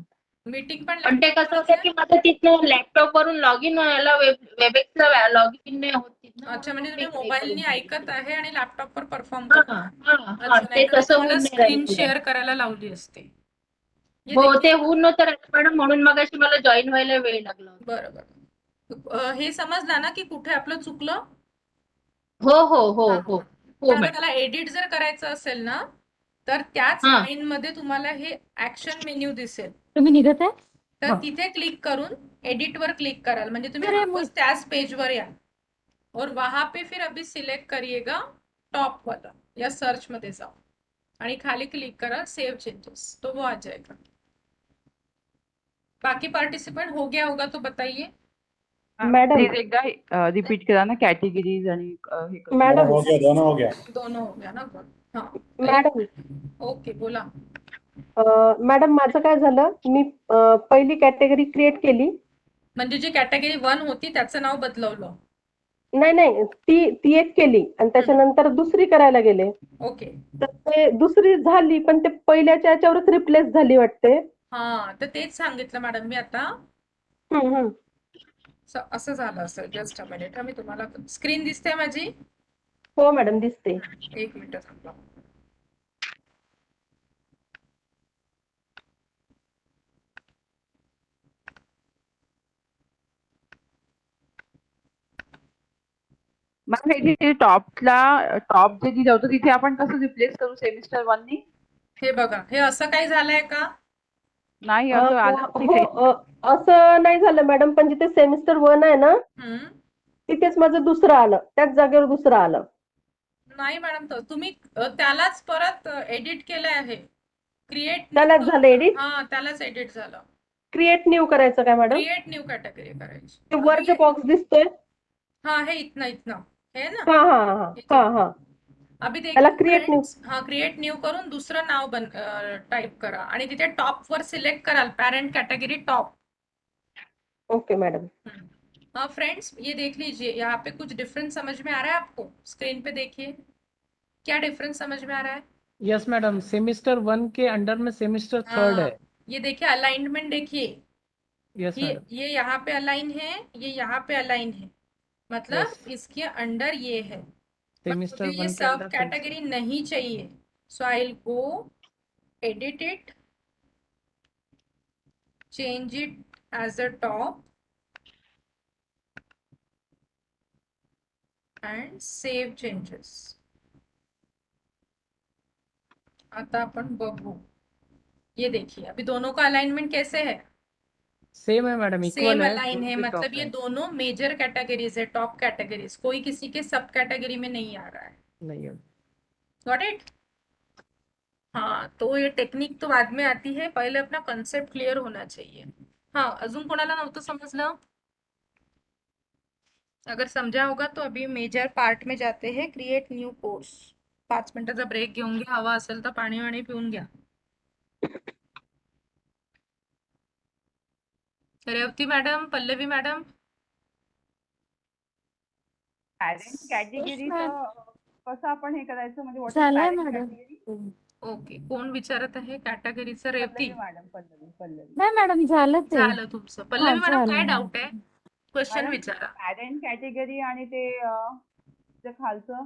मीटिंग पण पण ते कसं लॅपटॉप होतं की माझं तिथनं लॅपटॉप वरून लॉग इन व्हायला वेबएक्सला लॉग इन नाही होत तिथनं. अच्छा, म्हणजे तुम्ही म्हणून मी मोबाईलनी इकडे ऐकत आहे आणि लॅपटॉप वर परफॉर्म हा, करता? हा, हा, अच्छा, ते नाहीतर मी तसं तुम्हाला होऊन नाही स्क्रीन राहिलं. शेअर करायला लावली असते। ये हो, देखिए, ते होऊन नव्हतं राहिलं मॅडम, म्हणून मगाशी मला जॉईन व्हायला वेळ लागला होता. बरोबर, हे समजलं ना की कुठे आपलं चुकलं? हो हो हो हा, हो तर हो आता मॅडम. त्याला एडिट जर करायचं असेल ना, तर त्याच हा. लाईन मध्ये तुम्हाला हे ऍक्शन मेन्यू दिसेल, तुम्ही निघत आहे? तर हाँ। तिथे क्लिक करून एडिट वर क्लिक कराल, म्हणजे तुम्ही अरे वापस त्याच पेज वर या और वहां पे फिर अभी सिलेक्ट करिएगा टॉप वाला या सर्च मध्ये जाओ आणि खाली क्लिक करा सेव चेंजेस, तो वो आ जाएगा। बाकी पार्टिसिपेंट हो गया होगा तो बताइए। मैडम प्लीज एकदा रिपीट करा ना कॅटेगरीज आणि हे करून. मैडम हो गया, दोनों हो गया। दोनों हो गया ना? हाँ, मॅडम ओके बोला। मॅडम माझं काय झालं, मी पहिली कॅटेगरी क्रिएट केली, म्हणजे जी कॅटेगरी 1 होती त्याचं नाव बदलवलं? नाही नाही ती एक केली आणि त्याच्यानंतर दुसरी करायला गेले, ओके, तर ते दुसरी झाली पण ते पहिल्याच्या याच्यावरच रिप्लेस झाली वाटते। हा, तर तेच सांगितलं मॅडम मी आता, हम्म. असं झालं असेल। जस्ट अ मिनिट, मी तुम्हाला स्क्रीन दिसते माझी? हो मॅडम दिसते। एक मिनिट थांबा। मॅम हे तिथे टॉप जे दिलं होतं तिथे आपण कसं रिप्लेस करू सेमिस्टर 1 नी? हे बघा, हे असं काही झालंय का? नाही असं आलं तिथे. हो, असं नाही झालं मॅडम, पण जिथे सेमिस्टर 1 आहे ना तिथेच माझं दुसरं आलं, त्याच जागेवर दुसरं आलं। नाही मॅडम, तर तुम्ही त्यालाच परत एडिट केलं आहे, क्रिएट त्यालाच झालं एडिट? हा, त्यालाच एडिट झालं। क्रिएट न्यू करायचं काय मॅडम? क्रिएट न्यू कॅटेगरी करायची। ते वर जो बॉक्स दिसतोय, हाँ, हे इतना है ना? हाँ हाँ हाँ हाँ हाँ, अभी त्याला देखिए क्रिएट न्यू। फ्रेंड्स, हाँ, क्रिएट न्यू करून दुसरं नाव टाइप करा आणि तिथे टॉप वर सिलेक्ट कराल parent category top. Okay madam. हाँ फ्रेंड्स, ये देख लीजिए, यहाँ पे कुछ डिफरेंस समझ में आ रहा है आपको? स्क्रीन पे देखिए, क्या डिफरेंस समझ में आ रहा है? यस मैडम, सेमिस्टर 1 के अंडर में सेमिस्टर 3 है। ये देखिए अलाइनमेंट देखिए, यस मैडम। ये यहाँ पे अलाइन है, ये यहाँ पे अलाइन है, मतलब यस, इसके अंडर ये है, बट सेमिस्टर मुझे ये 1 के सब अंडर कैटेगरी नहीं चाहिए, so I will go edit it, change it as a top and save changes. आता अपन बघू, ये देखिए अभी दोनों का अलाइनमेंट कैसे है, सेम है मैडम, इक्वल सेम है, अलाइन है, दोनों के मतलब टॉप ये है। दोनों मेजर कैटेगरीज है, टॉप कैटेगरीज, कोई किसी के सब कैटेगरी में नहीं आ रहा है। नहीं है। Got it? हाँ, तो ये टेक्निक तो बाद में आती है, पहिले अपना कॉन्सेप्ट क्लिअर होना चाहिए. हाँ, अजून कोणाला नव्हतं समजलं? अगर समझा होगा तो अभी मेजर पार्ट में जाते हैं, क्रिएट न्यू कोर्स. 5 मिनिटाचा ब्रेक घेऊन घ्या, हवा असेल तर पाणी वाणी पिऊन घ्या. Revathi madam, Pallavi madam, parent कॅटेगरीचं कसं आपण हे करायचं, म्हणजे व्हॉट इज झालंय पॅरेंट मॅडम. कॅटेगरी? ओके. कोण विचारत आहे कॅटेगरीचं? रेवती. पल्लवी. नाही मॅडम, झालं ते. झालं तुमचं. पल्लवी मॅडम काय झालं. डाऊट आहे? क्वेश्चन मॅडम, विचारा. पॅरेंट कॅटेगरी आणि ते खालचं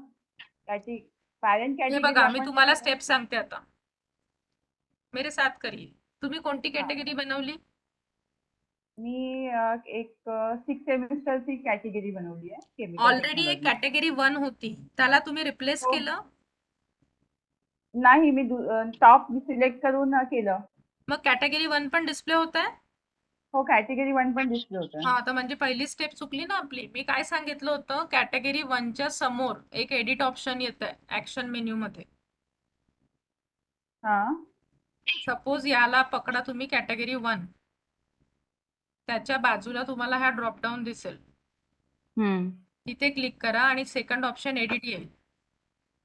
पॅरेंट हे कॅटेगरी बघा, मी तुम्हाला स्टेप सांगते आता, मेरे साथ करिए. तुम्ही कोणती कॅटेगरी बनवली? मी एक 6 सेमिस्टरची कॅटेगरी बनवली आहे, केमिकल ऑलरेडी एक टेक्नॉलॉजी. कॅटेगरी 1 होती, त्याला तुम्ही रिप्लेस हो. केलं? नाही, मी टॉप सिलेक्ट करून केलं. मग कॅटेगरी 1 पण डिस्प्ले होत आहे? हो, कॅटेगरी 1 पण डिस्प्ले होतं. हा, तर म्हणजे पहिली स्टेप चुकली ना आपली. मी काय सांगितलं होतं, कॅटेगरी 1च्या समोर एक एडिट ऑप्शन येत आहे ऍक्शन मेन्यू मध्ये. हा. सपोज याला पकडा तुम्ही कॅटेगरी 1, त्याच्या बाजूला तुम्हाला हा ड्रॉपडाऊन दिसेल, तिथे क्लिक करा आणि सेकंड ऑप्शन एडिट येईल,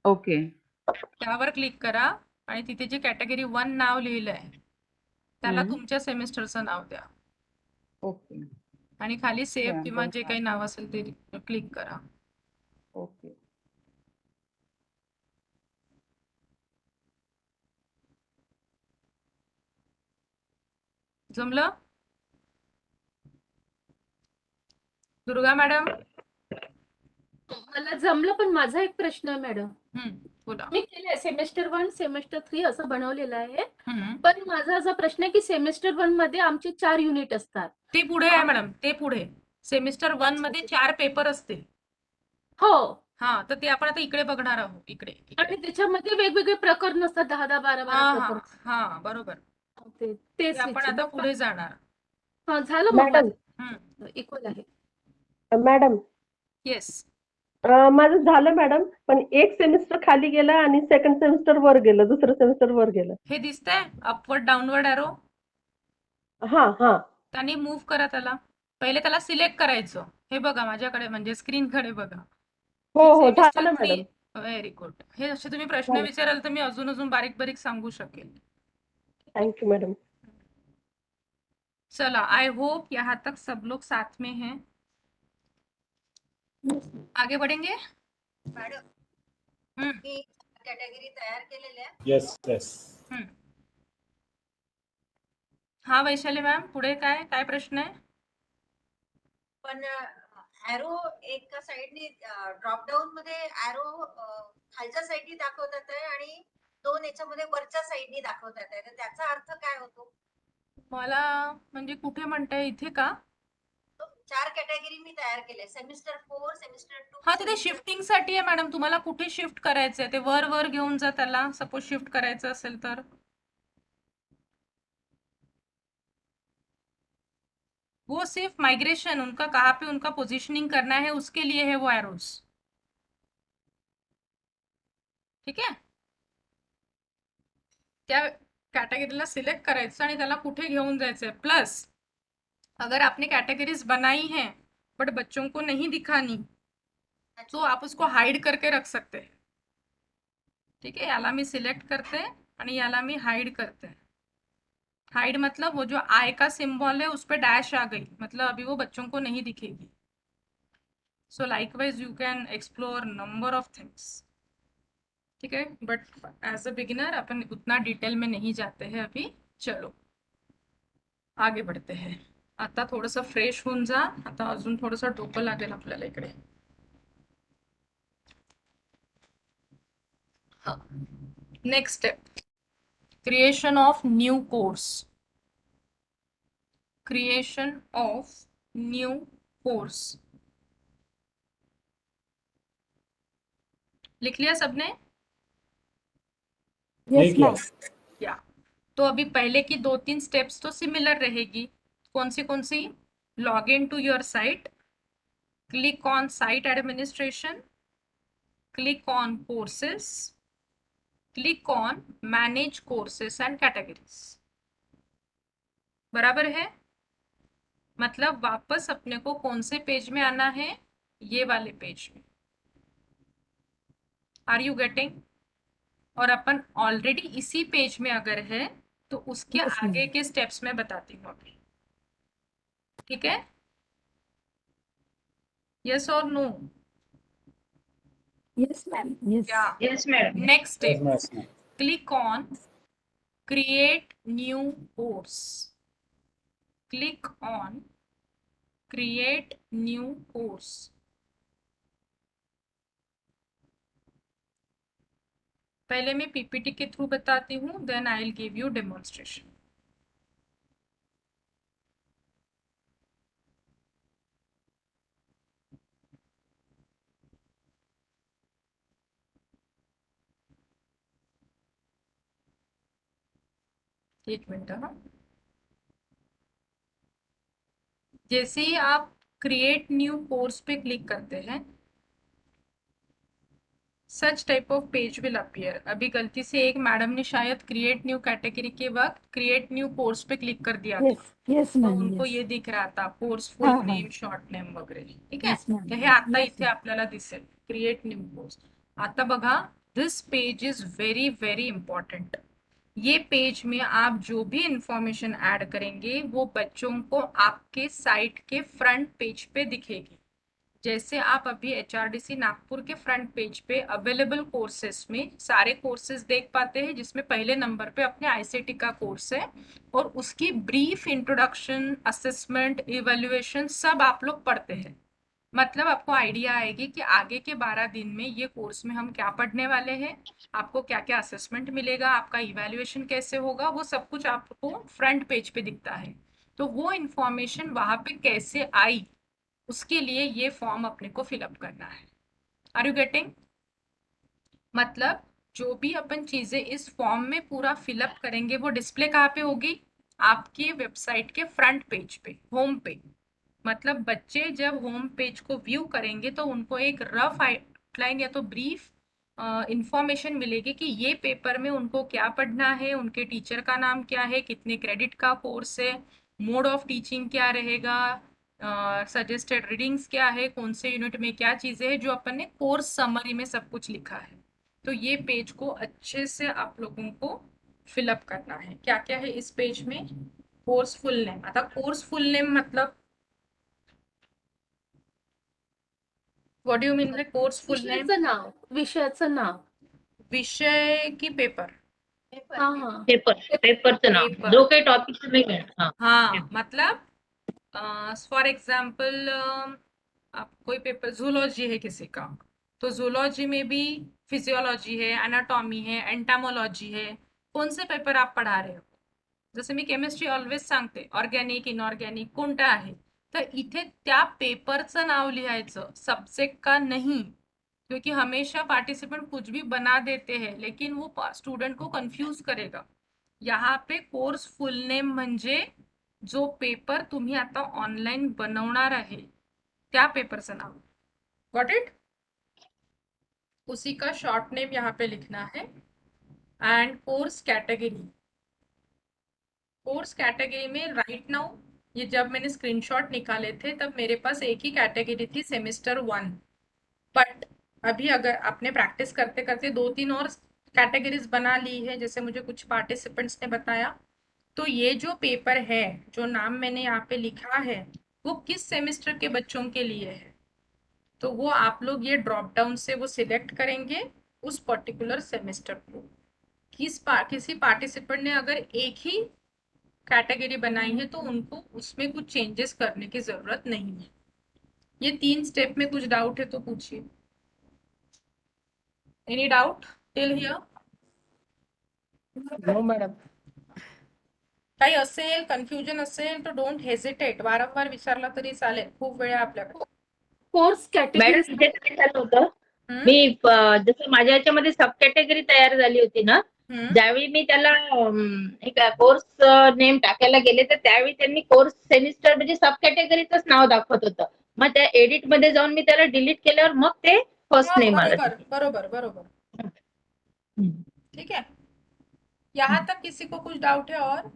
ओके. त्यावर क्लिक करा आणि तिथे जे कॅटेगरी 1 नाव लिहिलंय त्याला हम्म. तुमच्या सेमिस्टरचं नाव द्या ओके. आणि खाली सेव्ह Yeah, किंवा both जे काही नाव असेल ते क्लिक करा. ओके. जमलं? दुर्गा मॅडम? मला जमलं, पण माझा एक प्रश्न आहे मॅडम. बोला. मी केलंय सेमेस्टर 1 सेमेस्टर 3 असं बनवलेलं आहे, हम्म. पण माझा असा प्रश्न आहे की सेमेस्टर 1 मध्ये आमचे 4 युनिट असतात. ते पुढे आहे मॅडम, ते पुढे. सेमिस्टर 1 मध्ये 4 पेपर असतील. हो, हा, तर ते आपण आता इकडे बघणार आहोत. इकडे आणि त्याच्यामध्ये वेगवेगळे प्रकरण असतात, 10-10 12-12 हा प्रकरण. हा बरोबर. तेच ते आपण विचार. आता पुढे जाणार. हा, झालं मग मॅडम. इक्वल आहे. Madam, yes. माझं झालं मॅडम, पण एक सेमिस्टर खाली गेलं आणि सेकंड सेमिस्टर वर गेलं, दुसरं सेमिस्टर वर गेलं. हे दिसतंय अपवर्ड डाऊनवर्ड एरो? हा हा. त्यांनी मूव्ह करा त्याला. पहिले त्याला सिलेक्ट करायचं. हे बघा माझ्याकडे, म्हणजे स्क्रीन कडे बघा. हो हो, झालं मॅडम. Very good. हे असे तुम्ही प्रश्न विचाराल तर मी अजून बारीक बारीक सांगू शकेल. Thank you madam. चला, आई होप यहाँ तक सब लोग साथ में हैं. आगे बढ़ेंगे. मॅडम, मी कॅटेगरी तयार केलेल्या. Yes yes. हा वैशाली मॅम, पुढे काय काय प्रश्न आहे? पण ॲरो एका साइडनी ड्रॉप डाऊन मध्ये ॲरो खालच्या साइडनी दाखवतात आहे आणि 2 याच्यामध्ये वरच्या साइडनी दाखवतात आहे, तर त्याचा अर्थ काय होतो? मला म्हणजे कुठे म्हणताय, इथे का? 4 कॅटेगरी मी तयार केले, सेमिस्टर 4, सेमिस्टर 2. हा, तिथे शिफ्टिंग साठी आहे मॅडम. तुम्हाला कुठे शिफ्ट करायचंय ते वर वर घेऊन जा त्याला, सपोज शिफ्ट करायचं असेल तर. वो सिर्फ माइग्रेशन, उनका कहाँ पे उनका पोजीशनिंग करना है उसके लिए है वो एरोज. ठीक है, त्या कैटेगरीला सिलेक्ट करायचं आणि त्याला कुठे घेऊन जायचंय. प्लस अगर आपने कैटेगरीज बनाई हैं बट बच्चों को नहीं दिखानी तो आप उसको हाइड करके रख सकते हैं. ठीक है, याला मी सिलेक्ट करते आणि याला मी हाइड करते. हाइड मतलब वो जो आई का सिंबल है उस पर डैश आ गई, मतलब अभी वो बच्चों को नहीं दिखेगी. सो likewise you can explore number of things. ठीक है, बट एज अ बिगिनर अपन उतना डिटेल में नहीं जाते हैं अभी. चलो आगे बढ़ते हैं. आता थोडंसं फ्रेश होऊन जा. आता अजून थोडंसं डोकं लागेल आपल्याला इकडे. हा, next step, creation of new course. Creation of new course. लिख लिया सबने? Yes ma'am. या तो अभी पहले की 2-3 स्टेप्स तो सिमिलर रहेगी. कौन सी? Log in to your site, click on site administration, click on courses, click on manage courses and categories. बराबर है? मतलब वापस अपने को कौन से पेज में आना है? ये वाले पेज में. Are you getting? और अपन ऑलरेडी इसी पेज में अगर है तो उसके Yes, ma'am. आगे के स्टेप्स में बताती हूँ अभी. ठीक है? यस और नो? Yes ma'am. यस. या yes madam. Next step, click on create new course. Click on create new course. पहले मैं पीपीटी के थ्रू बताती हूँ, then I will give you demonstration. एक मिनट. हाँ, जैसे ही आप क्रिएट न्यू कोर्स पे क्लिक करते हैं, such type of page will appear. अभी गलती से एक मैडम ने शायद क्रिएट न्यू कैटेगरी के वक्त क्रिएट न्यू कोर्स पे क्लिक कर दिया था. यस. यस तो मैम. उनको यस. ये दिख रहा था कोर्स फुल हाँ, हाँ. नेम, शॉर्ट नेम वगैरे. ठीक आहे? Yes, ma'am. तर हे आता Yes, इथे ma'am. आपल्याला दिसेल क्रिएट न्यू कोर्स. आता बघा, this page is very very important. ये पेज में आप जो भी इंफॉर्मेशन ऐड करेंगे वो बच्चों को आपके साइट के फ्रंट पेज पे दिखेगी. जैसे आप अभी HRDC नागपुर के फ्रंट पेज पे अवेलेबल कोर्सेस में सारे कोर्सेज देख पाते हैं, जिसमें पहले नंबर पे अपने ICT का कोर्स है और उसकी ब्रीफ इंट्रोडक्शन, असेसमेंट, इवैल्यूएशन सब आप लोग पढ़ते हैं. मतलब आपको आइडिया आएगी कि आगे के 12 दिन में ये कोर्स में हम क्या पढ़ने वाले हैं, आपको क्या क्या असेसमेंट मिलेगा, आपका इवैल्यूएशन कैसे होगा, वो सब कुछ आपको फ्रंट पेज पे दिखता है. तो वो इंफॉर्मेशन वहां पे कैसे आई, उसके लिए ये फॉर्म अपने को फिलअप करना है. Are you getting? मतलब जो भी अपन चीजें इस फॉर्म में पूरा फिलअप करेंगे वो डिस्प्ले कहाँ पे होगी? आपकी वेबसाइट के फ्रंट पेज पे, होम पे. मतलब बच्चे जब होम पेज को व्यू करेंगे तो उनको एक रफ आउटलाइन या तो ब्रीफ इंफॉर्मेशन मिलेगी कि ये पेपर में उनको क्या पढ़ना है, उनके टीचर का नाम क्या है, कितने क्रेडिट का कोर्स है, मोड ऑफ टीचिंग क्या रहेगा, सजेस्टेड रीडिंग्स क्या है, कौन से यूनिट में क्या चीजें हैं, जो अपन ने कोर्स समरी में सब कुछ लिखा है. तो ये पेज को अच्छे से आप लोगों को फिलअप करना है. क्या क्या है इस पेज में? Course full name. आता कोर्स फुल नेम मतलब what do you mean by course full name? विषयाचं नाव. विषयाचं नाव. विषय की पेपर? हा हा. पेपरचं नाव, पेपर. जो काही टॉपिक तुम्ही घ्या. हाँ, मतलब फॉर एग्जाम्पल आप कोई पेपर जूलॉजी है किसी का, तो जूलॉजी में भी फिजियोलॉजी है, एनाटॉमी है, एंटामोलॉजी है. कौन से पेपर आप पढ़ा रहे हो? जसं मी केमिस्ट्री ऑलवेज सांगते, ऑर्गॅनिक, इनऑर्गॅनिक कोणता आहे, तर इथे त्या पेपरचं नाव लिहायचं, सब्जेक्ट का नहीं. क्योंकि हमेशा पार्टिसिपेंट कुछ भी बना देते हैं लेकिन वो स्टूडेंट को कंफ्यूज करेगा. यहाँ पे कोर्स फुल नेम म्हणजे जो पेपर तुम्ही आता ऑनलाइन बनवणार आहे त्या पेपरचं नाव. Got it? उसी का शॉर्ट नेम यहाँ पे लिखना है. And course category. Course category में राइट नाउ, ये जब मैंने स्क्रीनशॉट निकाले थे तब मेरे पास एक ही कैटेगरी थी, सेमेस्टर 1. बट अभी अगर आपने प्रैक्टिस करते करते 2-3 और कैटेगरीज बना ली है, जैसे मुझे कुछ पार्टिसिपेंट्स ने बताया, तो ये जो पेपर है, जो नाम मैंने यहाँ पे लिखा है, वो किस सेमेस्टर के बच्चों के लिए है, तो वो आप लोग ये ड्रॉप डाउन से वो सिलेक्ट करेंगे. उस पर्टिकुलर सेमेस्टर को। किसी पार्टिसिपेंट ने अगर एक ही कैटेगरी बनाई है तो उनको उसमें कुछ चेंजेस करने की जरूरत नहीं है। ये 3 स्टेप में कुछ डाउट है तो पूछिए। Any doubt till here? No madam. काही असेल, कन्फ्युजन असेल तर डोंट हेजिटेट, वारंवार विचारला तरी चालेल, खूप वेळ आहे आपल्याकडे. कोर्स कॅटेगरी मॅडम इथे काय झालं होतं, मी जसं माझ्या याच्यामध्ये सब कॅटेगरी तयार झाली होती ना, ज्यावेळी मी त्याला एक कोर्स नेम टाकायला गेले तर त्यावेळी त्यांनी कोर्स सेमिस्टर म्हणजे सब कॅटेगरीचंच नाव दाखवत होतं. मग त्या एडिट मध्ये जाऊन मी त्याला डिलीट केल्यावर मग ते फर्स्ट नेम आलं. बरोबर बरोबर बरोबर, ठीक है। यहाँ तक किसी को कुछ डाउट है? और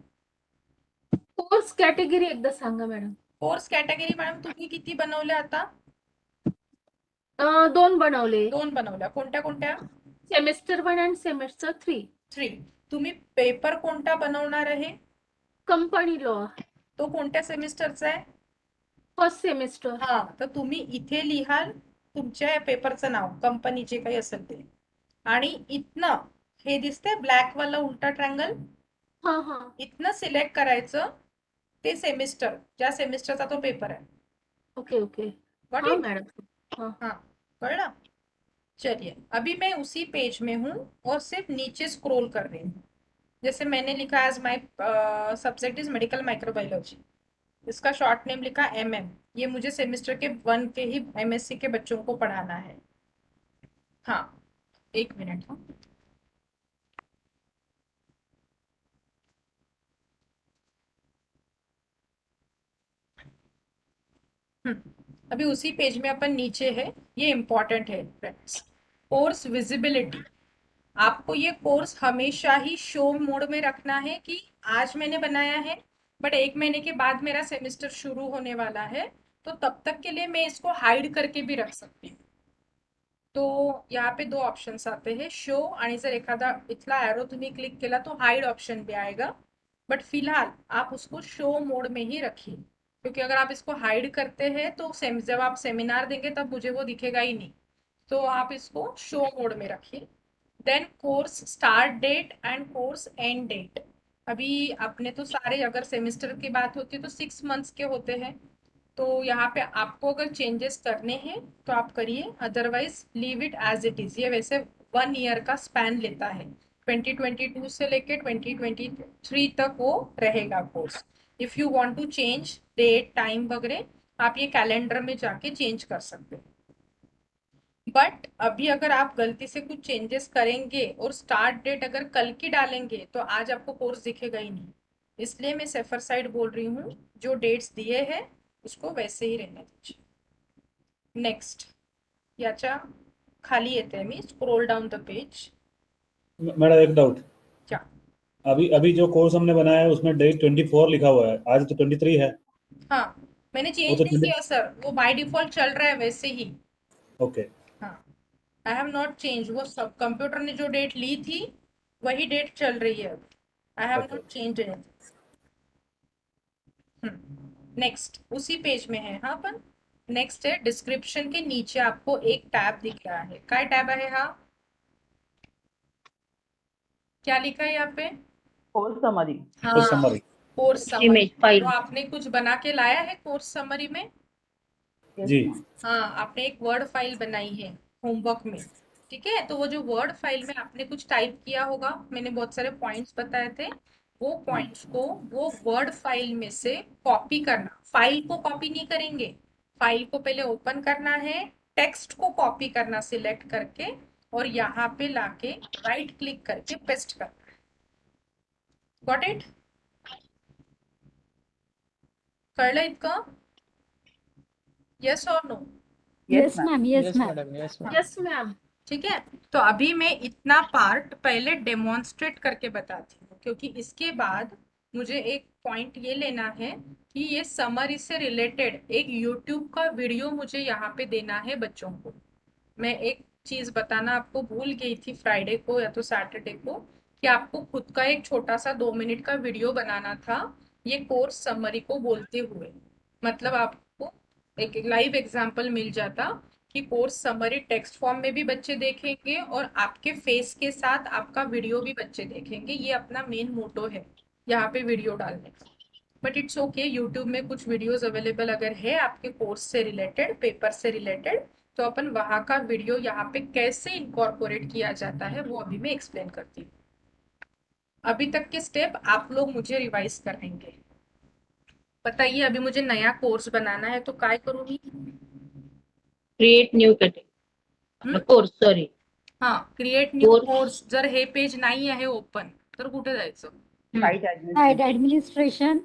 कोर्स कॅटेगरी एकदा सांगा मॅडम. कोर्स कॅटेगरी मॅडम तुम्ही किती बनवल्या आता? 2 बनवले. 2 बनवल्या. कोणत्या कोणत्या? सेमेस्टर 1 आणि सेमेस्टर 3. 3. तुम्ही पेपर कोणता बनवणार आहे? Company law. तो कोणत्या सेमिस्टरचा आहे? First semester. हा, तर तुम्ही इथे लिहाल तुमच्या पेपरचं नाव, कंपनी जे काही असेल ते, आणि इथनं हे दिसतंय ब्लॅक वाला उलटा ट्रँगल, हा हा. इथनं सिलेक्ट करायचं ते सेमिस्टर, ज्या सेमिस्टरचा तो पेपर आहे. Okay okay. Got हाँ it? मैडम. हाँ, पढ़ा? चलिए, अभी मैं उसी पेज में हूँ और सिर्फ नीचे स्क्रॉल कर रही हूँ। जैसे मैंने लिखा as my subject is medical microbiology, इसका शॉर्ट नेम लिखा MM। ये मुझे सेमेस्टर के 1 के ही MSc के बच्चों को पढ़ाना है। हाँ, 1 मिनट। हाँ, अभी उसी पेज में अपन नीचे है, ये इंपॉर्टेंट है फ्रेंड्स। कोर्स विजिबिलिटी, आपको ये कोर्स हमेशा ही शो मोड में रखना है कि आज मैंने बनाया है बट 1 महीने के बाद मेरा सेमेस्टर शुरू होने वाला है, तो तब तक के लिए मैं इसको हाइड करके भी रख सकती हूँ। तो यहाँ पे 2 ऑप्शंस आते हैं, शो, आणि जर एखादा इथला एरो तुम्ही क्लिक केला तो हाइड ऑप्शन भी आएगा, बट फिलहाल आप उसको शो मोड में ही रखिए, क्योंकि अगर आप इसको हाइड करते हैं तो जब आप सेमिनार देंगे तब मुझे वो दिखेगा ही नहीं, तो आप इसको शो मोड में रखिए। Then course start date and course end date, अभी आपने तो सारे, अगर सेमेस्टर की बात होती है तो 6 मंथ्स के होते हैं, तो यहाँ पे आपको अगर चेंजेस करने हैं तो आप करिए, otherwise leave it as it is. ये वैसे 1 ईयर का स्पैन लेता है, 2022 से लेके 2023 तक वो रहेगा course. If you want to change date time वगैरह, आप ये कैलेंडर में जाके चेंज कर सकते हो। बट अभी अगर आप गलती से कुछ चेंजेस करेंगे और स्टार्ट डेट अगर कल की डालेंगे तो आज आपको कोर्स दिखेगा ही नहीं, इसलिए मैं सेफर साइड बोल रही हूँ, जो डेट्स दिए हैं उसको वैसे ही रहने दीजिए। नेक्स्ट, याच्या खाली येते मी, scroll down the page. Madam एक डाउट, क्या? अभी जो कोर्स हमने बनाया है उसमें डेट 24 लिखा हुआ है, आज तो 23 है। हाँ, मैंने चेंज तो नहीं किया सर, वो बाय डिफॉल्ट चल रहा है वैसे ही। ओके। हाँ, आई हैव नॉट चेंज, वो सब कंप्यूटर ने जो डेट ली थी वही डेट चल रही है, I have not change anything. Next, उसी पेज में है। हाँ, अपन नेक्स्ट है डिस्क्रिप्शन के नीचे आपको एक टैब दिख रहा है, काय टैब है? हाँ, क्या लिखा है यहाँ पे? Course summary. हाँ, summary, course summary. Image file. तो आपने कुछ बना के लाया है कोर्स समरी में? जी हाँ, आपने एक वर्ड फाइल बनाई है होमवर्क में, ठीक है। तो वो जो वर्ड फाइल में आपने कुछ टाइप किया होगा, मैंने बहुत सारे पॉइंट्स बताए थे, वो पॉइंट्स को वो वर्ड फाइल में से कॉपी करना। फाइल को कॉपी नहीं करेंगे, फाइल को पहले ओपन करना है, टेक्स्ट को कॉपी करना सिलेक्ट करके, और यहाँ पे लाके राइट क्लिक करके पेस्ट करना है। Got it? कळलं इतकं? यस और no? Yes ma'am, yes yes ma'am. Madam, yes ma'am. Yes ma'am. ठीक है, तो अभी मैं इतना पार्ट पहले डेमोन्स्ट्रेट करके बताती हूँ, क्योंकि इसके बाद मुझे एक पॉइंट ये लेना है कि ये समरी से रिलेटेड एक यूट्यूब का वीडियो मुझे यहाँ पे देना है बच्चों को। मैं एक चीज़ बताना आपको भूल गई थी फ्राइडे को या तो सैटरडे को, कि आपको खुद का एक छोटा सा 2 मिनट का वीडियो बनाना था ये कोर्स समरी को बोलते हुए, मतलब आपको एक लाइव एग्जाम्पल मिल जाता कि कोर्स समरी टेक्स्ट फॉर्म में भी बच्चे देखेंगे और आपके फेस के साथ आपका वीडियो भी बच्चे देखेंगे। ये अपना मेन मोटो है यहाँ पे वीडियो डालने का। बट इट्स ओके, यूट्यूब में कुछ वीडियोस अवेलेबल अगर है आपके कोर्स से रिलेटेड, पेपर से रिलेटेड, तो अपन वहाँ का वीडियो यहाँ पे कैसे इनकॉर्पोरेट किया जाता है वो अभी मैं एक्सप्लेन करती हूँ। अभी तक के स्टेप आप लोग मुझे रिवाइज करेंगे। बताइए, अभी मुझे नया कोर्स बनाना है तो काय करूँगी? Create new category course, sorry हाँ, क्रिएट न्यू कोर्स कोर्स. जर हे पेज नाही आहे ओपन तर कुठे जायचं? साइट एडमिनिस्ट्रेशन,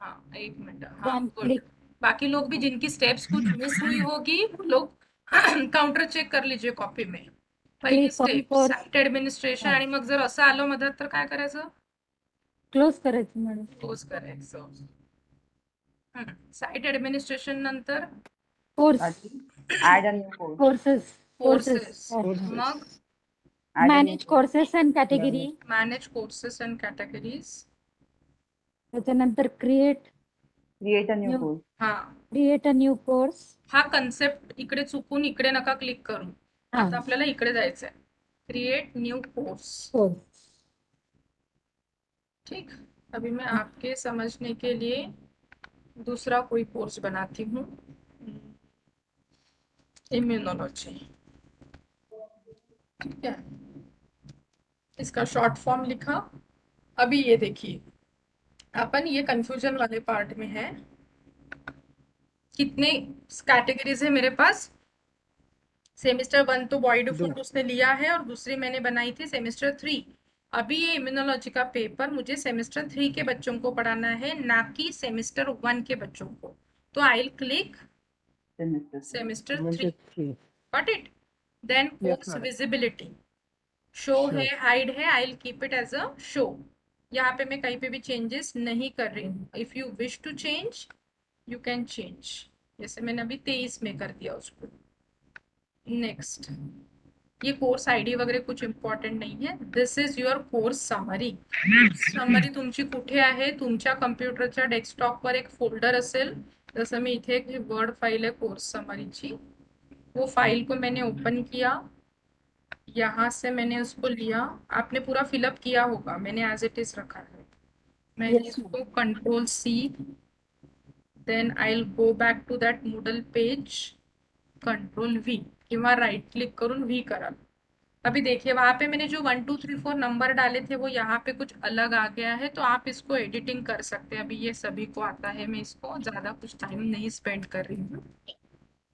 हाँ, एक मिनट. हाँ, देन गुड. क्लिक बाकी लोग भी जिनकी स्टेप्स कुछ मिस हुई होगी वो लोग काउंटर चेक कर लीजिए कॉपी में. पहिली click on step course, site administration. आणि मग जर असं आलं मधात तर काय करायचं? क्लोज करायचं मॅडम. क्लोज करायचं. साइट ऍडमिनिस्ट्रेशन नंतर course, add a new course. Courses, courses. Courses. मग manage courses and category, manage courses and categories. त्याच्यानंतर create create a new new, course. हा, क्रिएट अ न्यू कोर्स. हा concept इकडे चुकून इकडे नका क्लिक करू. हा, आता आपल्याला इकडे जायचंय. Create new course. कोर्स. ठीक. अभी मैं आपके समझने के लिए दूसरा कोई कोर्स बनाती हूँ. इम्यूनोलॉजी. ठीक है, इसका शॉर्ट फॉर्म लिखा. अभी ये देखिए, अपन ये कंफ्यूजन वाले पार्ट में है. कितने कैटेगरीज है मेरे पास? सेमेस्टर 1 तो बॉडी डिफॉल्ट उसने लिया है और दूसरी मैंने बनाई थी सेमेस्टर 3. अभी ये इम्यूनोलॉजी का पेपर मुझे सेमेस्टर 3 के बच्चों को पढ़ाना है, ना कि सेमेस्टर 1 के बच्चों को. तो I will click semester 3. Got it? Then course visibility. Show है, हाइड है, I will keep it as a show. यहाँ पे मैं कहीं पे भी चेंजेस नहीं कर रही हूँ. If you wish to change you can change. जैसे मैंने अभी 23 में कर दिया उसको. नेक्स्ट, ये कोर्स आयडी वगैरे कुछ इम्पॉर्टंट नाही आहे. This is your course summary. Summary तुमची कुठे आहे? तुमच्या कम्प्युटरच्या डेस्कटॉपवर एक फोल्डर असेल. जसं मी इथे एक वर्ड फाइल है कोर्स समरीची. वो फाइल को मैंने ओपन किया, यहाँ से मैंने उसको लिया. आपने पूरा फिलअप किया होगा, मैंने एज इट इज रखा है. मैंने Yes, इसको control C, then I will go back to that Moodle page, control V किंवा राइट क्लिक करून वी करा. अभी देखिए वहां पे मैंने जो 1 2 3 4 नंबर डाले थे वो यहाँ पे कुछ अलग आ गया है. तो आप इसको एडिटिंग कर सकते हैं. अभी ये सभी को आता है, मैं इसको ज्यादा कुछ टाइम नहीं स्पेंड कर रही हूँ.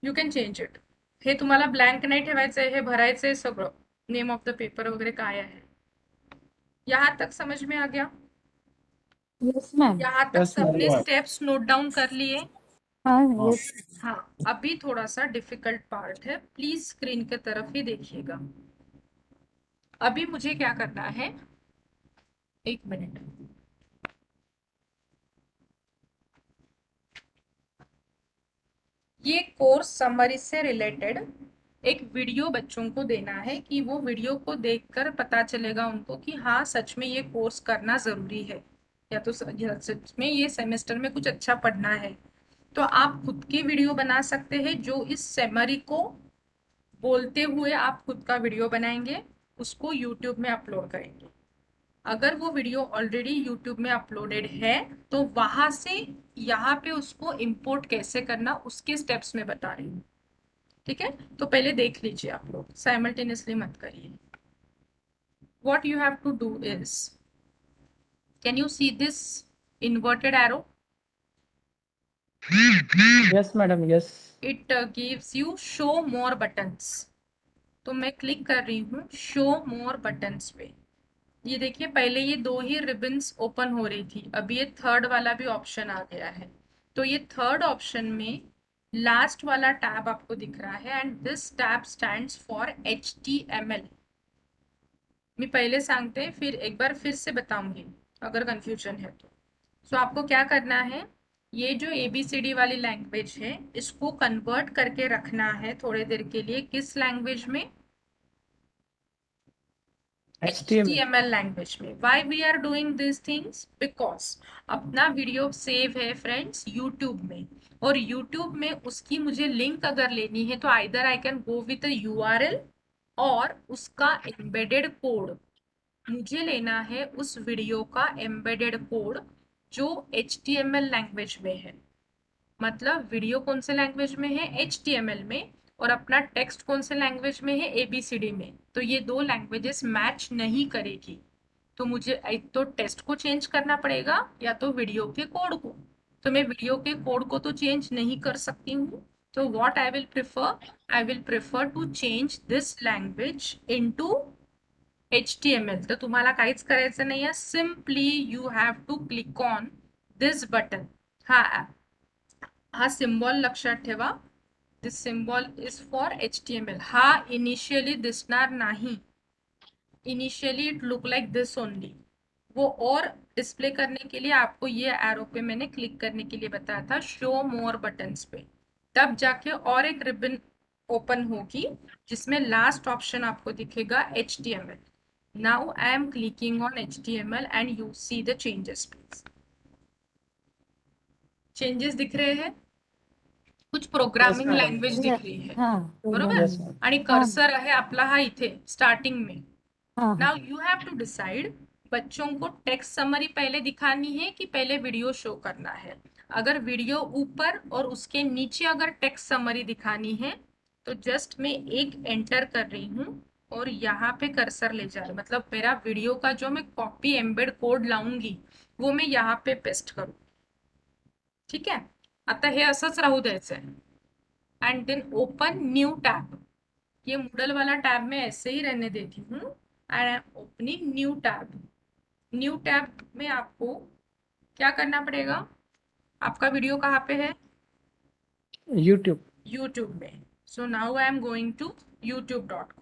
You can change it. हे तुम्हाला ब्लँक नाही ठेवायचंय, हे भरायचंय सगळं. नेम ऑफ द पेपर वगैरे काय आहे. यहाँ तक समझ में आ गया? Yes ma'am. यहाँ तक Yes, ma'am. सबने स्टेप्स नोट डाउन कर लिए? हाँ, यस. हाँ, अभी थोड़ा सा डिफिकल्ट पार्ट है, प्लीज स्क्रीन की तरफ ही देखिएगा. अभी मुझे क्या करना है, एक मिनट. ये कोर्स समरी से रिलेटेड एक वीडियो बच्चों को देना है कि वो वीडियो को देखकर पता चलेगा उनको कि हाँ सच में ये कोर्स करना जरूरी है, या तो सच में ये सेमेस्टर में कुछ अच्छा पढ़ना है. तो आप खुद की वीडियो बना सकते हैं जो इस समरी को बोलते हुए आप खुद का वीडियो बनाएंगे, उसको यूट्यूब में अपलोड करेंगे. अगर वो वीडियो ऑलरेडी यूट्यूब में अपलोडेड है तो वहां से यहाँ पे उसको इंपोर्ट कैसे करना उसके स्टेप्स में बता रही हूँ. ठीक है, तो पहले देख लीजिए आप लोग, साइमल्टेनियसली मत करिए. What you have to do is, can you see this inverted arrow? Yes, madam. Yes. It gives you show more buttons. तो मैं क्लिक कर रही हूँ शो मोर बटन्स पे. ये देखिए, पहले ये 2 ही रिबन्स ओपन हो रही थी, अभी ये थर्ड वाला भी ऑप्शन आ गया है. तो ये थर्ड ऑप्शन में लास्ट वाला टैब आपको दिख रहा है, and this tab stands for HTML. मैं पहले सांगते फिर एक बार फिर से बताऊंगी अगर कंफ्यूजन है तो. सो आपको क्या करना है, ये जो ABCD वाली लैंग्वेज है इसको कन्वर्ट करके रखना है थोड़ी देर के लिए. किस लैंग्वेज में? HTML लैंग्वेज में. Why we are doing this things? Because अपना वीडियो सेव है फ्रेंड्स यूट्यूब में, और YouTube में उसकी मुझे लिंक अगर लेनी है तो either I can go with URL और उसका एम्बेडेड कोड। मुझे लेना है उस वीडियो का एम्बेडेड कोड जो HTML लैंग्वेज में है। मतलब वीडियो कौन से लैंग्वेज में है, HTML में, और अपना टेक्स्ट कौन से लैंग्वेज में है, ABCD में। तो ये दो लैंग्वेजेस मैच नहीं करेगी, तो मुझे एक तो टेस्ट को चेंज करना पड़ेगा या तो वीडियो के कोड को। तो मैं वीडियो के कोड को तो चेंज नहीं कर सकती हूँ, तो what I will prefer to change this language into HTML। तर तुम्हाला काहीच करायचं नाही आहे, simply you have to click on this button. हा सिम्बॉल लक्षात ठेवा, this symbol is for HTML। हा इनिशियली दिसणार नाही, initially it look like this only. वो और डिस्प्ले करने के लिए आपको ये एरो पे मैंने क्लिक करने के लिए बताया था, शो मोर बटन्स पे, तब जाके और एक रिबन ओपन होगी जिसमें लास्ट ऑप्शन आपको दिखेगा HTML। Now I am clicking on HTML and you see the changes please। Changes दिख रहे हैं, कुछ प्रोग्रामिंग madam. लँग्वेज दिख रही है, हाँ बरोबर? Yes, ma'am. आणि कर्सर आहे आपला हा इथे स्टार्टिंग में। हाँ now you have to decide बच्चों को टेक्स्ट समरी पहले दिखानी है कि पहले वीडियो शो करना है। अगर वीडियो ऊपर और उसके नीचे अगर टेक्स्ट समरी दिखानी है तो जस्ट मैं एक एंटर कर रही हूँ और यहाँ पे कर्सर ले जा रही, मतलब मेरा वीडियो का जो मैं कॉपी एम्बेड कोड लाऊंगी वो मैं यहाँ पे पेस्ट करूँ। ठीक है, आता हे असंच राहू द्यायचं आहे। And then open new tab, ये मूडल वाला टैब मैं ऐसे ही रहने देती हूँ। And I am opening new tab. New tab में आपको क्या करना पड़ेगा, आपका वीडियो कहाँ पे है, YouTube। YouTube में। So now I am going to youtube.com।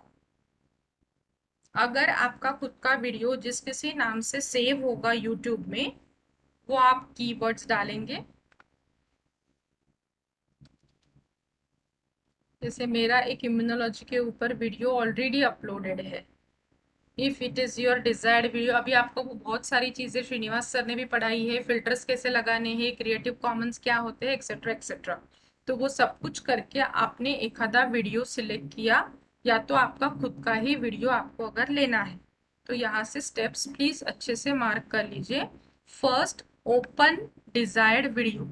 अगर आपका खुद का वीडियो जिस किसी नाम से सेव होगा YouTube में, वो आप कीवर्ड्स डालेंगे। जैसे मेरा एक इम्यूनोलॉजी के ऊपर वीडियो ऑलरेडी अपलोडेड है। If it is your desired video, अभी आपको बहुत सारी चीजें श्रीनिवास सर ने भी पढ़ाई है, फिल्टर्स कैसे लगाने हैं, क्रिएटिव कॉमन्स क्या होते हैं, एक्सेट्रा एक्सेट्रा। तो वो सब कुछ करके आपने एक आधा वीडियो सिलेक्ट किया, या तो आपका खुद का ही वीडियो आपको अगर लेना है तो यहाँ से स्टेप्स प्लीज अच्छे से मार्क कर लीजिए। First, open desired video.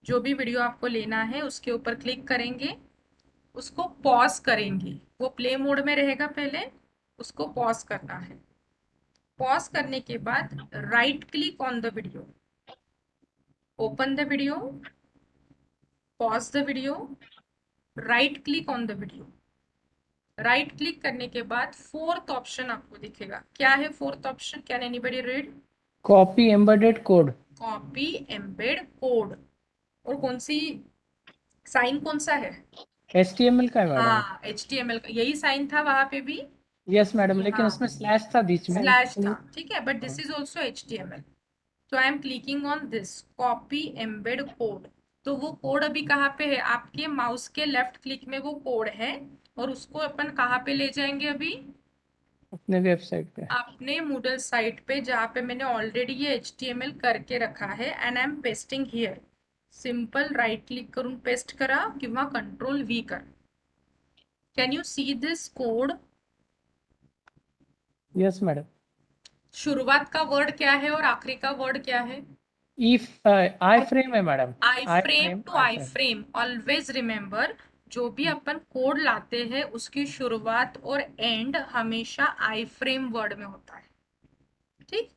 जो भी वीडियो आपको लेना है उसके ऊपर क्लिक करेंगे, उसको पॉज करेंगे, वो प्ले मोड में रहेगा, पहले उसको पॉज करना है। पॉज करने के बाद right click on the video, open the video, pause the video, right click on the video. Right click करने के बाद फोर्थ ऑप्शन आपको दिखेगा। क्या है fourth option, can anybody read? Copy embedded code। Copy embed code. और कौन सी sign, कौन सा है? HTML का है मैडम। हाँ, HTML का यही साइन था वहां पे भी। यस मैडम, लेकिन हाँ, उसमें स्लैश था बीच में। स्लैश था, ठीक है, but this is also HTML। तो I am clicking on this copy embed code. तो वो कोड अभी कहाँ पे है, आपके माउस के लेफ्ट क्लिक में वो कोड है, और उसको अपन कहाँ पे ले जाएंगे अभी, अपने वेबसाइट पे। अपने मूडल साइट पे, जहाँ पे मैंने ऑलरेडी ये HTML करके रखा है। And I M pasting here. Simple right click करून पेस्ट करा किंवा Ctrl+V कर। Can you see this code? Yes madam. शुरुआत का वर्ड क्या है और आखिरी का वर्ड क्या है? इफ आई फ्रेम है madam. Iframe to iframe. Always remember, जो भी अपन कोड लाते हैं उसकी शुरुआत और एंड हमेशा आई फ्रेम वर्ड में होता है। ठीक,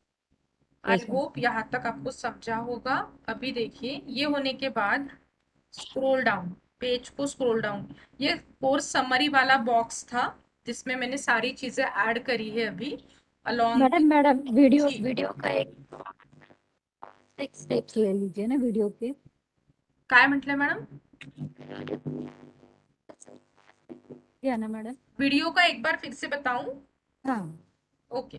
आई होप यहाँ तक आपको समझा होगा। अभी देखिए, ये होने के बाद स्क्रॉल डाउन, पेज को स्क्रॉल डाउन। ये कोर्स समरी वाला बॉक्स था जिसमें मैंने सारी चीजें ऐड करी है अभी अलॉन्ग। मैडम वीडियो का एक स्टेप्स ले लीजिए ना वीडियो के। काय म्हटलं मॅडम? क्या ना मैडम? वीडियो का एक बार फिर से बताऊं? हाँ ओके।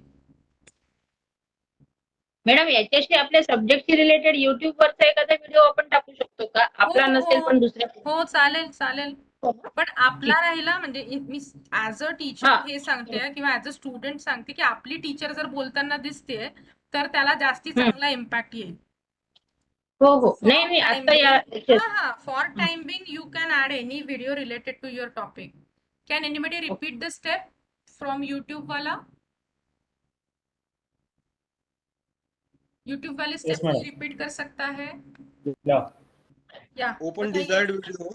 मॅडम, याच्याशी आपल्या सब्जेक्टशी रिलेटेड YouTube वरचा एखादा व्हिडिओ आपण टाकू शकतो का? आपला नसेल पण दुसऱ्या? हो, चालेल चालेल, पण आपला राहिला म्हणजे मी ऍज अ टीचर हे सांगते किंवा ऍज अ स्टुडंट सांगते की आपली टीचर जर बोलताना दिसते तर त्याला जास्ती चांगला इम्पॅक्ट येईल। हो हो For नाही नाही time आता या being, याच्यात for time being, you can add any video related to your topic. Can anybody repeat the step from YouTube वाला? YouTube वाले Yes, स्टेप कोई madam. रिपीट कर सकता है? Yeah. या Open बताइए। desired video,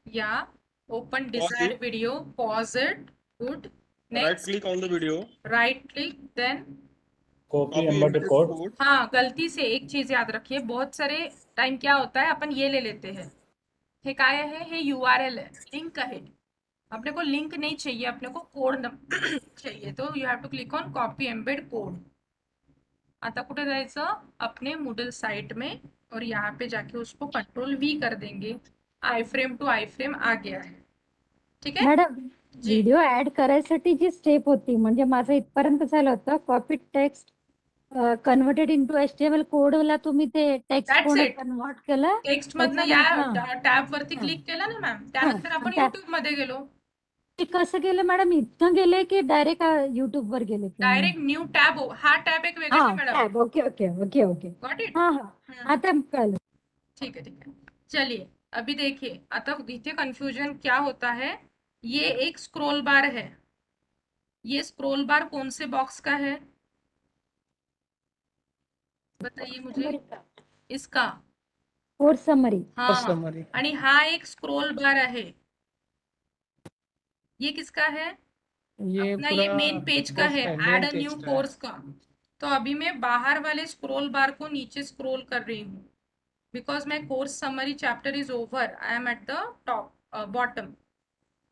या open pause desired it, video, pause it, good. right Next, click on the video, right click, then Copy copy embedded embedded code. code. हाँ, गलती से एक चीज याद रखिए, बहुत सारे टाइम क्या होता है अपन ये ले लेते हैं, हे काय है, हे URL है, लिंक है, अपने को लिंक नहीं चाहिए, अपने को कोड चाहिए, तो you have to click on copy embed code. आता कुठे जायचं, अपने मूडल साइट में, और यहाँ पे जाके उसको कंट्रोल V कर देंगे, आई फ्रेम टू आई फ्रेम आ गया है, ठीक है मॅडम जी। व्हिडिओ ऍड करायसाठी जी स्टेप होती म्हणजे माझं इथपर्यंत झालं होतं copy text converted into HTML कोडला तुम्ही ते text That's code it. Convert केलं टेक्स्ट मधनं या त्याच्यानंतर टॅब वरती क्लिक केलं ना मॅम, त्यानंतर आपण त्या- युट्यूब मध्ये गेलो, ते कसं गेलं मॅडम इथनं गेले की डायरेक्ट युट्यूब वर गेले तुम्ही? डायरेक्ट न्यू टॅब, हा टॅब एक वेगळा हा आहे madam, tab okay okay okay okay got it. हा हा आता कळलं. ठीक है। चलिए अभी देखिए, आता इथे कंफ्यूजन क्या होता है, ये एक स्क्रॉल बार है, ये स्क्रॉल बार कौन से बॉक्स का है बताइए मुझे, इसका, कोड समरी हाँ समरी आणि हा एक स्क्रॉल बार है, ये किसका है, ये अपना पूरा ये मेन पेज का कोर्स है, का add main a new page का है। कोर्स का। तो अभी मैं बाहर वाले स्क्रॉल बार को नीचे स्क्रॉल कर रही हूँ, because my course summary chapter is over, I am at the top bottom.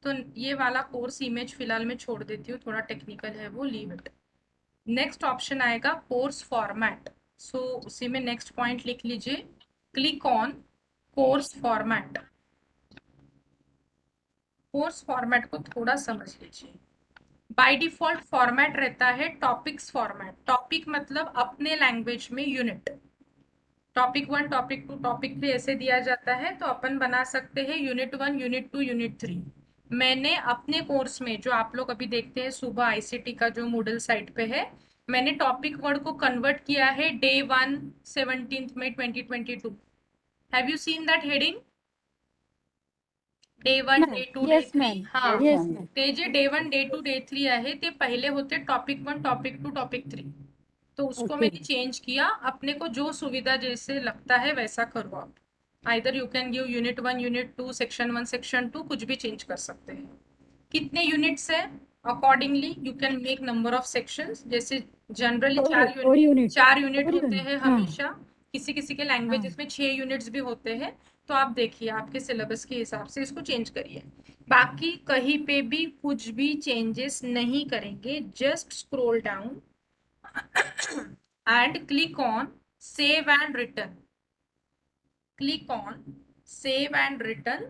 तो ये वाला कोर्स इमेज फिलहाल मैं छोड़ देती हूँ, थोड़ा टेक्निकल है वो, लीव इट। नेक्स्ट ऑप्शन आएगा कोर्स फॉर्मेट, सो उसी में नेक्स्ट पॉइंट लिख लीजिए, click on course format. Course format को थोड़ा समझ लीजिए, बाय डिफॉल्ट फॉर्मेट रहता है टॉपिक्स फॉर्मेट, टॉपिक मतलब अपने लैंग्वेज में यूनिट, टॉपिक 1 टॉपिक 2 टॉपिक 3 ऐसे दिया जाता है, तो अपन बना सकते हैं यूनिट 1 यूनिट 2 यूनिट 3। मैंने अपने कोर्स में जो आप लोग अभी देखते हैं सुबह ICT का जो मूडल साइट पे है, मैंने टॉपिक वर्ड को कन्वर्ट किया है डे 1 17 मई 2022। Have you seen that heading, day 1 day 2 day 3? हाँ, ते जे डे 1 डे 2 डे 3 आहे ते पहले होते टॉपिक 1 टॉपिक 2 टॉपिक 3, तो उसको मैंने चेंज किया, अपने को जो सुविधा जैसे लगता है वैसा करो आप, either you can give unit 1 unit 2 section 1 section 2, कुछ भी चेंज कर सकते हैं। कितने यूनिट्स है, accordingly you can make number of sections, जैसे जनरली 4 यूनिट होते हैं हमेशा, किसी किसी के लैंग्वेजेस में 6 यूनिट्स भी होते हैं, तो आप देखिए आपके सिलेबस के हिसाब से इसको चेंज करिए। बाकी कहीं पे भी कुछ भी चेंजेस नहीं करेंगे, just scroll down and click on save and return, click on save and return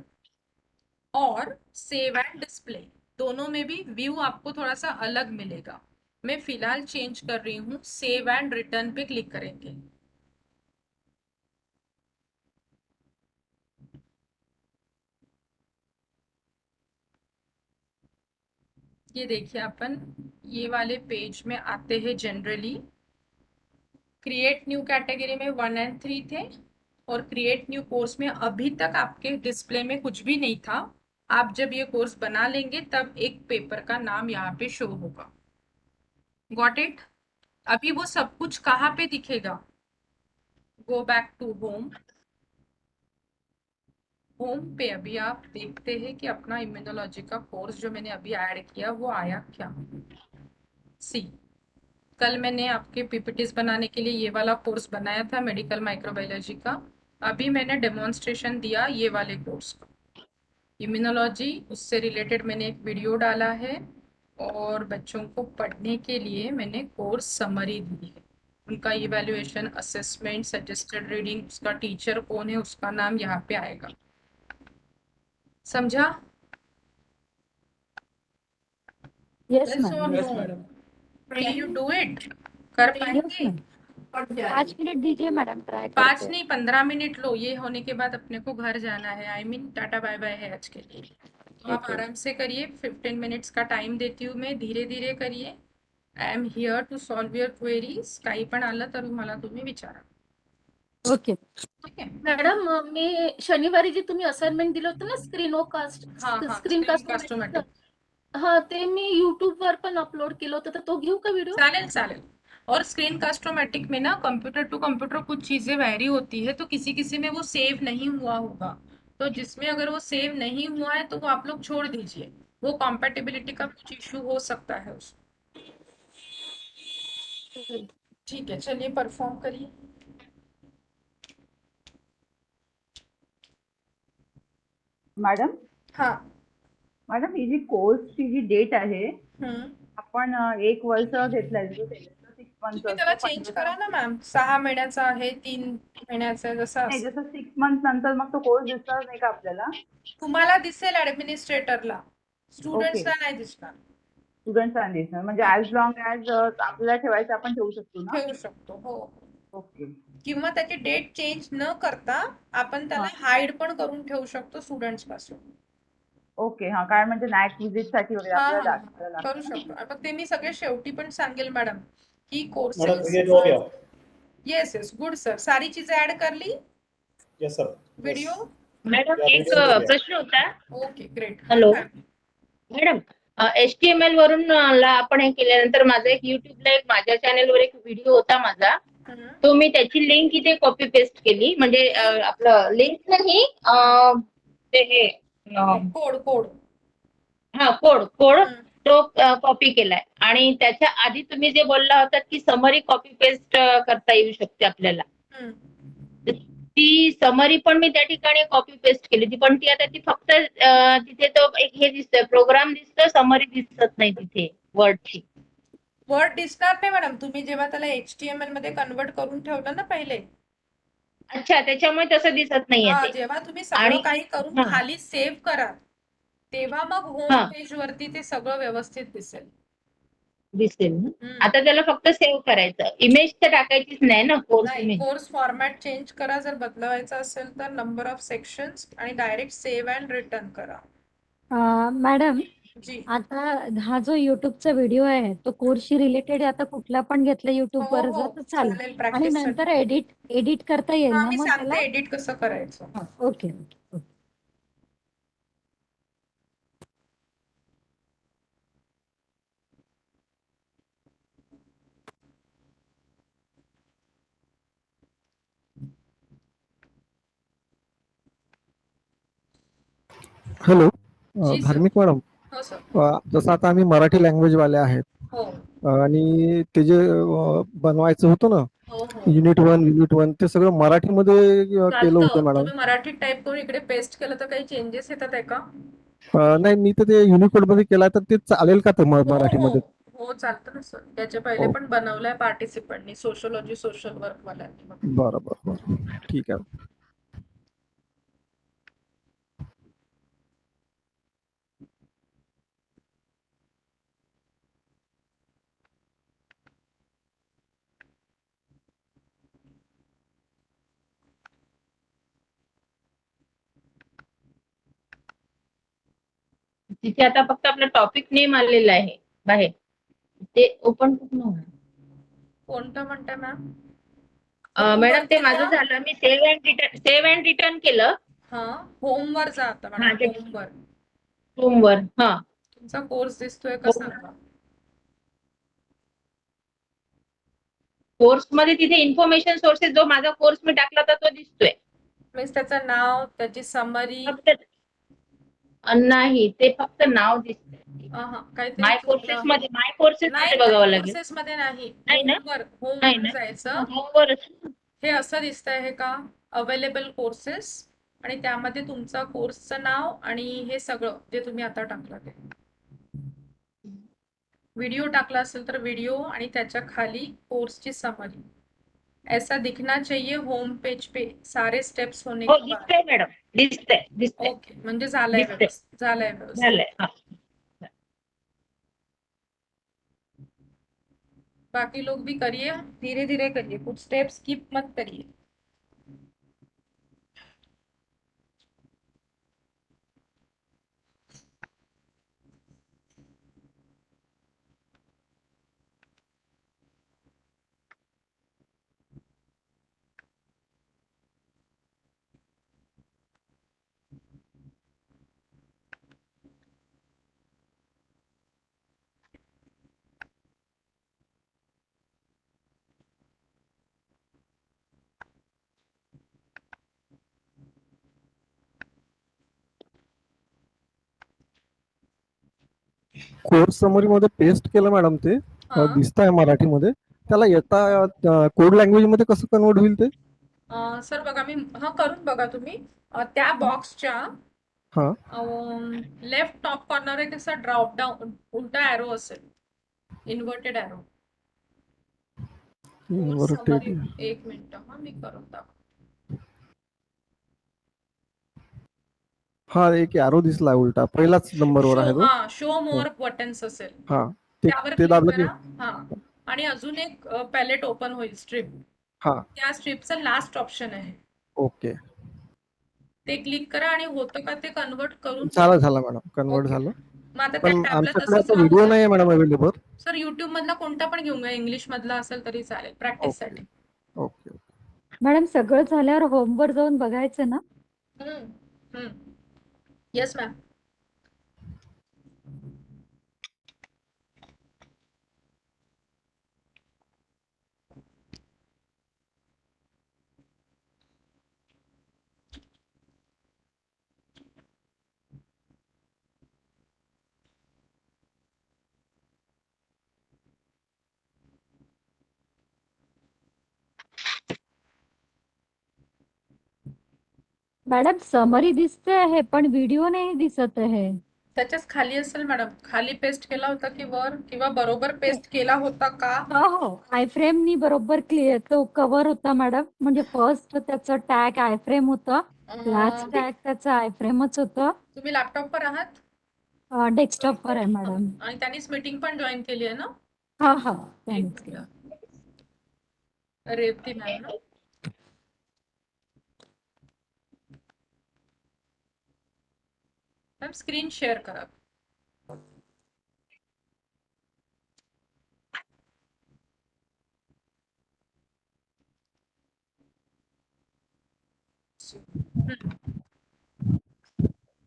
और save and display, दोनों में भी व्यू आपको थोड़ा सा अलग मिलेगा। मैं फिलहाल चेंज कर रही हूँ, सेव एंड रिटर्न पे क्लिक करेंगे। ये देखिए अपन ये वाले पेज में आते हैं, जनरली क्रिएट न्यू कैटेगरी में 1 और 3 थे, और क्रिएट न्यू कोर्स में अभी तक आपके डिस्प्ले में कुछ भी नहीं था, आप जब ये कोर्स बना लेंगे तब एक पेपर का नाम यहाँ पे शो होगा, गॉट इट। अभी वो सब कुछ कहाँ पे दिखेगा, go back to home, home पे अभी आप देखते हैं कि अपना इम्यूनोलॉजी का कोर्स जो मैंने अभी ऐड किया वो आया क्या, सी कल मैंने आपके PPTs बनाने के लिए ये वाला कोर्स बनाया था मेडिकल माइक्रोबायोलॉजी का, अभी मैंने डेमोन्स्ट्रेशन दिया ये वाले कोर्स का, इम्यूनोलॉजी, उससे रिलेटेड मैंने एक वीडियो डाला है, और बच्चों को पढ़ने के लिए मैंने कोर्स समरी दी है, उनका इवैल्यूएशन, असेसमेंट, सजेस्टेड रीडिंग, उसका टीचर कौन है उसका नाम यहाँ पे आएगा, समझा? Yes Yes or ma'am no? Can you do it? कर पाएंगे? 5 मिनट दीजिए मैडम ट्राई 5 नहीं 15 मिनट लो, ये होने के बाद अपने को घर जाना है, I mean tata bye bye है आज के लिए, तो आप आराम से करिए, 15 मिनट्स का टाइम देती हूँ मैं, धीरे धीरे करिए, I am here to solve your queries, काही पण आलं तर मला तुम्ही विचारा। ओके. ठीक आहे. मॅडम मी शनिवारी जे तुम्ही असाइनमेंट दिलं होतं ना स्क्रीनकास्ट हा हा स्क्रीन कास्ट कास्टोमॅटिक. हा ते मी YouTube वर पण अपलोड केलं होतं, तर तो घेऊ का व्हिडिओ? चालेल चालेल. और स्क्रीन कास्टोमैटिक में ना कंप्यूटर टू कंप्यूटर कुछ चीजें वैरी होती है, तो किसी किसी में वो सेव नहीं हुआ होगा, तो जिसमें अगर वो सेव नहीं हुआ है तो वो आप लोग छोड़ दीजिए, वो कॉम्पेटिबिलिटी का कुछ इश्यू हो सकता है उसमें. ठीक है, चलिए परफॉर्म करिए. मॅडम हाँ. मॅडम ही जी कोर्सची जी डेट आहे हम्म. आपण 1 वर्ष घेतलंय जो सिक्स मंथ तुम्ही त्याला चेंज करा ना मॅम, 6 महिन्याचा आहे, 3 महिन्याचा आहे, जसं नाही असेल. जसं 6 मंथ नंतर मग तो कोर्स दिसणार नाही का आपल्याला? तुम्हाला दिसेल ऍडमिनिस्ट्रेटरला, ओके. स्टुडंट्सला नाही दिसणार. स्टुडंट्सना दिसणार म्हणजे हा. ॲज लॉंग ॲज आपल्याला ठेवायचं आपण ठेवू शकतो ना? ठेवू शकतो, हो. ओके. किंवा त्याची डेट चेंज न करता आपण त्याला हां. हाईड पण करून ठेवू शकतो स्टुडंट्स पासून. ओके. हां, काय म्हणजे नॅक व्हिजिटसाठी वगैरे हा आपल्याला हा दाखवायला करू लागतं ना? शकतो. आता ते मी सगळे शेवटी पण सांगेल मॅडम की मैडम कोर्सेस. क्रिएट हो गया. Yes yes, good sir. सारी चीजें ऐड कर ली. Yes sir. वीडियो. मॅडम या एक वीडियो हो गया. प्रश्न होता. Okay great. Hello madam, HTML वरून ला आपण हे केल्यानंतर माझा एक युट्यूबला एक माझ्या चॅनेलवर एक व्हिडिओ होता माझा, तो मी त्याची लिंक इथे कॉपी पेस्ट केली, म्हणजे आपलं लिंक नाही ते हे कोड कोड. हा कोड कोड तो कॉपी केलाय, आणि त्याच्या आधी तुम्ही जे बोलला होता की समरी कॉपी पेस्ट करता येऊ शकते आपल्याला, ती समरी पण मी त्या ठिकाणी कॉपी पेस्ट केली ती, पण ती आता ती फक्त तिथे तो एक हे दिसतोय प्रोग्राम दिसतोय, समरी दिसत नाही तिथे वर्डची. वर्ड दिसणार नाही मॅडम, तुम्ही जेव्हा त्याला HTML मध्ये कन्वर्ट करून ठेवलं ना पहिले. अच्छा, त्याच्यामुळे तसं दिसत नाहीये हा, ते. जेव्हा तुम्ही सगळं आणि काही करून हा खाली सेव्ह कराल तेव्हा मग होम हा पेज वरती ते सगळं व्यवस्थित दिसेल. दिसेल ना. आता त्याला फक्त सेव्ह करायचं, इमेज तर टाकायचीच नाही ना, कोर्स नाही, इमेज. कोर्स फॉर्मॅट चेंज करा जर बदलवायचा असेल तर, नंबर ऑफ सेक्शन्स, आणि डायरेक्ट सेव्ह अँड रिटर्न करा. मॅडम जी. आता हा जो युट्यूबचा व्हिडिओ आहे तो कोर्सशी रिलेटेड आता कुठला पण घेतला हो युट्यूब वर हो तर चालेल, चालेल, आणि प्रॅक्टिस साठी. नंतर एडिट करता येईल हा, ना मी मग त्याला? सांगते एडिट कसं करायचं. Okay okay. हॅलो जी सर. धार्मिक मॅडम, हो सर. जसं आता आम्ही मराठी लँग्वेज वाले आहेत हो आणि ते जे बनवायचं होतं ना हो हो युनिट 1 ते सगळं मराठीमध्ये केलं होतं चालतं. मॅडम. तुम्ही मराठीत टाईप करून इकडे पेस्ट केलं तर काही चेंजेस येतात आहे का? नाही, मी तर ते युनिकोड मध्ये केला तर ते चालेल का ते हो हो मराठीमध्ये? हो चालतं ना सर. त्याच्या पहिले पण बनवलंय पार्टिसिपंटनी, सोशोलॉजी सोशल वर्क वाल्यांनी. बरं बरं बरं, ठीक आहे. तिथे आता फक्त आपलं टॉपिक नेम आलेलं आहे बाहेर, ते ओपन कुठून होणार? कोणतं म्हणताय मॅम? मॅडम ते माझं झालं, मी सेव्ह अँड रिटर्न केलं. हा, होम वर जा आता हा, मॅडम, होम वर. होमवर. हा, तुमचा कोर्स दिसतोय का सांगा. कोर्स मध्ये तिथे इन्फॉर्मेशन सोर्सेस जो माझा कोर्स मी टाकला होता तो दिसतोय. मीन्स त्याचं नाव, त्याची समरी. नाही, ते फक्त नाव दिसतंय. काहीतरी माय चुकलं. कोर्सेस नाही मध्ये बघावं लागेल. कोर्सेस मध्ये नाही, नाही ना? होम नाही वर ना? जायचं. होमवर. हे असं दिसतंय हे का, अवेलेबल कोर्सेस, आणि त्यामध्ये तुमचा कोर्सचं नाव आणि हे सगळं जे तुम्ही आता टाकलं ते. व्हिडिओ टाकला असेल तर व्हिडिओ, आणि त्याच्या खाली कोर्सची समरी. ऐसा दिखना चाहिए होम पेज पे सारे स्टेप्स होने हो, के बाद. दिसतंय मॅडम, दिसतंय. ओके, म्हणजे झालंय दिसतंय. व्यवस्थित. झालंय व्यवस्थित. झालंय. हा. बाकी लोग भी करिए, धीरे धीरे करिए, कुछ स्टेप्स स्किप मत करिए. कोर्स समरी मध्ये पेस्ट केलं मॅडम ते हा दिसत आहे मराठीमध्ये. त्याला येता कोड लँग्वेज मध्ये कसं कन्वर्ट होईल ते? सर बघा मी करून बघा तुम्ही त्या बॉक्सच्या हा लेफ्ट टॉप कॉर्नर एक असा ड्रॉप डाऊन उलटा एरो असेल, inverted arrow. Course inverted. Summary, एक मिनिट मी करून दाखवते. हा एक एरो दिसला उलटा, पहिलाच नंबरवर आहे तो. शो मोर बटन्स असेल, हा ते त्यावर ते क्लिक दाबलं की करा. हा आणि अजून एक पॅलेट ओपन होईल, स्ट्रिप. हा त्या स्ट्रिपचं लास्ट ऑप्शन आहे, ओके ते क्लिक करा आणि होतं का ते कन्वर्ट करून झालं झालं मॅडम, कन्वर्ट ओके. झालं. मग आता त्या पण टॅबला आमच्याकडे तसंच आता राहू व्हिडिओ द्या. नाही आहे मॅडम अवेलेबल. सर युट्यूब मधला कोणता पण घेऊन घ्या, इंग्लिश मधला असेल तरी चालेल प्रॅक्टिस ओके साठी. ओके. मॅडम सगळं झाल्यावर होमवर जाऊन बघायचं ना? Yes ma'am. मॅडम समरी दिसते आहे पण व्हिडिओ नाही दिसत आहे. त्याच्याच खाली असेल मॅडम, खाली पेस्ट केला होता की वर, किंवा बरोबर पेस्ट केला होता का? हो आय फ्रेम नी बरोबर क्लिअर तो कव्हर होता मॅडम. म्हणजे फर्स्ट त्याचं टॅग आय फ्रेम होतं, लास्ट टॅग त्याचं आय फ्रेमच होतं. तुम्ही लॅपटॉपवर आहात डेस्कटॉपवर आहे मॅडम. आणि त्यांनीच मीटिंग पण जॉईन केली आहे ना? हा हा एक त्यांनीच केलं. मिनिट. रेवती मॅम ना? मॅम स्क्रीन शेअर करा.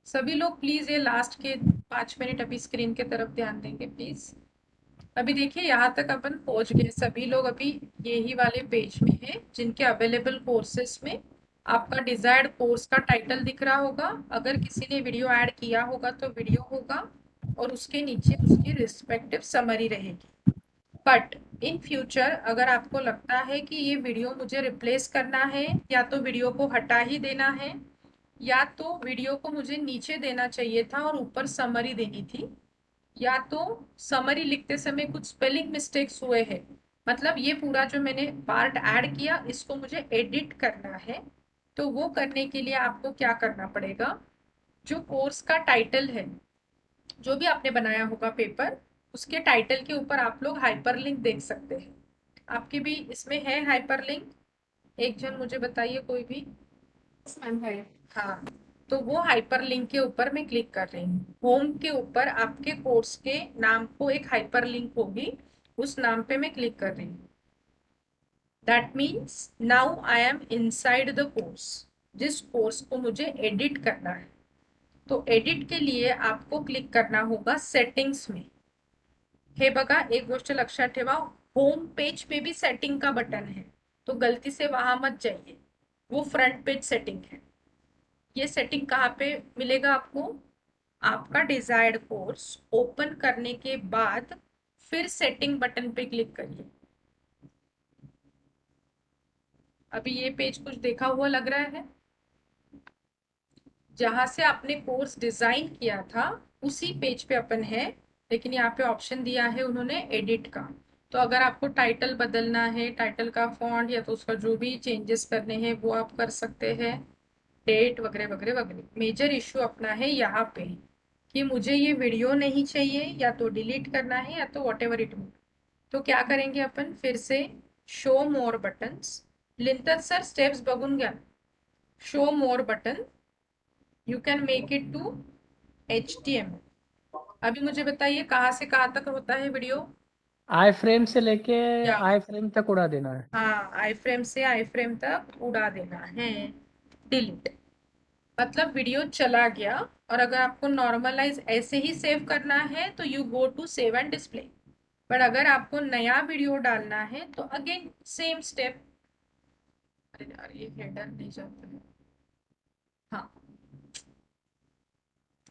सभी लोग प्लीज ये लास्ट के 5 मिनट अभी स्क्रीन के तरफ ध्यान देंगे प्लीज. अभी देखिए यहाँ तक अपन पहुंच गए, सभी लोग अभी यही वाले पेज में हैं जिनके अवेलेबल कोर्सेस में आपका डिजायर्ड कोर्स का टाइटल दिख रहा होगा. अगर किसी ने वीडियो ऐड किया होगा तो वीडियो होगा और उसके नीचे उसकी रिस्पेक्टिव समरी रहेगी. बट इन फ्यूचर अगर आपको लगता है कि ये वीडियो मुझे रिप्लेस करना है, या तो वीडियो को हटा ही देना है, या तो वीडियो को मुझे नीचे देना चाहिए था और ऊपर समरी देनी थी, या तो समरी लिखते समय कुछ स्पेलिंग मिस्टेक्स हुए हैं, मतलब ये पूरा जो मैंने पार्ट ऐड किया इसको मुझे एडिट करना है, तो वो करने के लिए आपको क्या करना पड़ेगा, जो कोर्स का टाइटल है, जो भी आपने बनाया होगा पेपर, उसके टाइटल के ऊपर आप लोग हाइपरलिंक देख सकते हैं. आपके भी इसमें है हाइपरलिंक? एक जन मुझे बताइए कोई भी. हाँ, तो वो हाइपरलिंक के ऊपर मैं क्लिक कर रही हूँ. होम के ऊपर आपके कोर्स के नाम को एक हाइपरलिंक होगी, उस नाम पे मैं क्लिक कर रही हूँ. That means now I M inside the course, जिस कोर्स को मुझे एडिट करना है. तो एडिट के लिए आपको क्लिक करना होगा सेटिंग्स में. हे बघा, एक गोष्ट लक्षात ठेवा, होम पेज पे भी सेटिंग का बटन है, तो गलती से वहां मत जाइए, वो फ्रंट पेज सेटिंग है. ये सेटिंग कहाँ पे मिलेगा आपको? आपका डिजायर्ड कोर्स ओपन करने के बाद फिर सेटिंग बटन पे क्लिक करिए. अभी ये पेज कुछ देखा हुआ लग रहा है? जहां से आपने कोर्स डिजाइन किया था उसी पेज पे अपन है, लेकिन यहाँ पे ऑप्शन दिया है उन्होंने एडिट का. तो अगर आपको टाइटल बदलना है, टाइटल का फॉन्ट या तो उसका जो भी चेंजेस करने हैं वो आप कर सकते हैं, डेट वगैरह वगैरह वगैरह. मेजर इश्यू अपना है यहाँ पे कि मुझे ये वीडियो नहीं चाहिए, या तो डिलीट करना है या तो वॉट एवर इट मीन. तो क्या करेंगे अपन, फिर से शो मोर बटन्स. लिंतर सर स्टेप्स बघून घ्या. Show more button, you can make it to HTML. अभी मुझे बताइए कहाँ से कहाँ तक होता है वीडियो? आई फ्रेम से लेके या आई फ्रेम तक उड़ा देना है. हाँ, आई फ्रेम से आई फ्रेम तक उड़ा देना है. डिलीट मतलब वीडियो चला गया. और अगर आपको नॉर्मलाइज ऐसे ही सेव करना है तो you go to save and display. But अगर आपको नया वीडियो डालना है तो अगेन सेम स्टेप. अरे यार ये हेडर नहीं जाता है. हाँ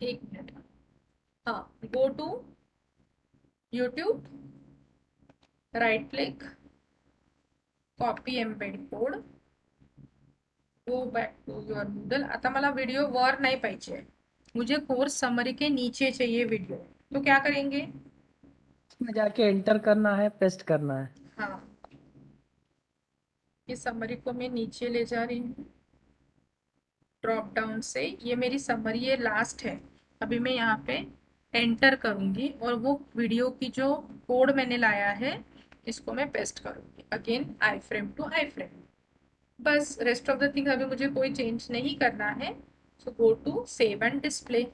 एक मिनट. हाँ, go to YouTube, right click, copy embed code, go back to your Moodle. आता मला व्हिडिओ वर नाही पाहिजे, मुझे कोर्स समरी के नीचे चाहिए वीडियो. तो क्या करेंगे? इसमें जाके एंटर करना है, पेस्ट करना है. हाँ, इस समरी को मैं नीचे ले जा रही हूँ ड्रॉप डाउन से. ये मेरी समरी ये लास्ट है. अभी मैं यहाँ पे एंटर करूंगी और वो वीडियो की जो कोड मैंने लाया है इसको मैं पेस्ट करूंगी again iframe to iframe. बस रेस्ट ऑफ द थिंग अभी मुझे कोई चेंज नहीं करना है. So go to save and display.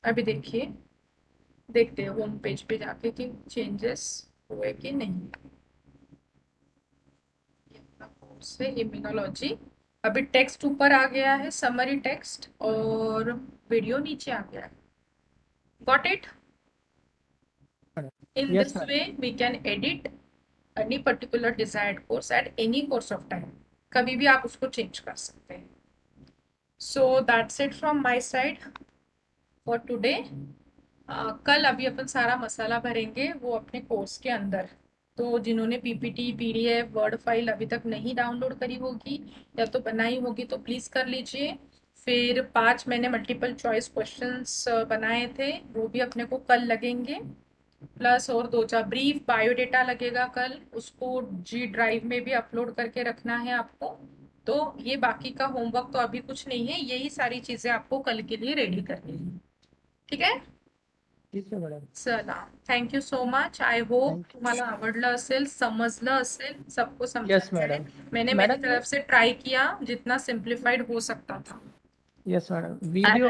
अभी देखिए, देखते हैं होम पेज पे जाके कि चेंजेस हुए कि नहीं. कोर्स है इम्यूनोलॉजी. अभी टेक्स्ट ऊपर आ गया है, समरी टेक्स्ट, और वीडियो नीचे आ गया है. Got it? In Yes, this ma'am. way we can edit any particular desired course at any course of time. कभी भी आप उसको चेंज कर सकते हैं. So that's it from my side for today. कल अभी अपन सारा मसाला भरेंगे वो अपने कोर्स के अंदर. तो जिन्होंने पीपीटी, पीडीएफ, वर्ड फाइल अभी तक नहीं डाउनलोड करी होगी या तो बनाई होगी तो प्लीज़ कर लीजिए. फिर 5 मैंने मल्टीपल चॉइस क्वेश्चंस बनाए थे, वो भी अपने को कल लगेंगे. प्लस और 2-4 ब्रीफ बायोडेटा लगेगा कल, उसको जी ड्राइव में भी अपलोड करके रखना है आपको. तो ये बाकी का होमवर्क तो अभी कुछ नहीं है, यही सारी चीज़ें आपको कल के लिए रेडी करनी है. ठीक आहे? ठीक आहे मॅडम. चला, thank you so much. I hope तुम्हाला आवडलं असेल, समजलं असेल, सबको समझा Yes, है. madam. मैंने मेरी Madam, तरफ से ट्राई किया जितना सिंप्लीफाइड हो सकता था. Yes madam. व्हिडिओ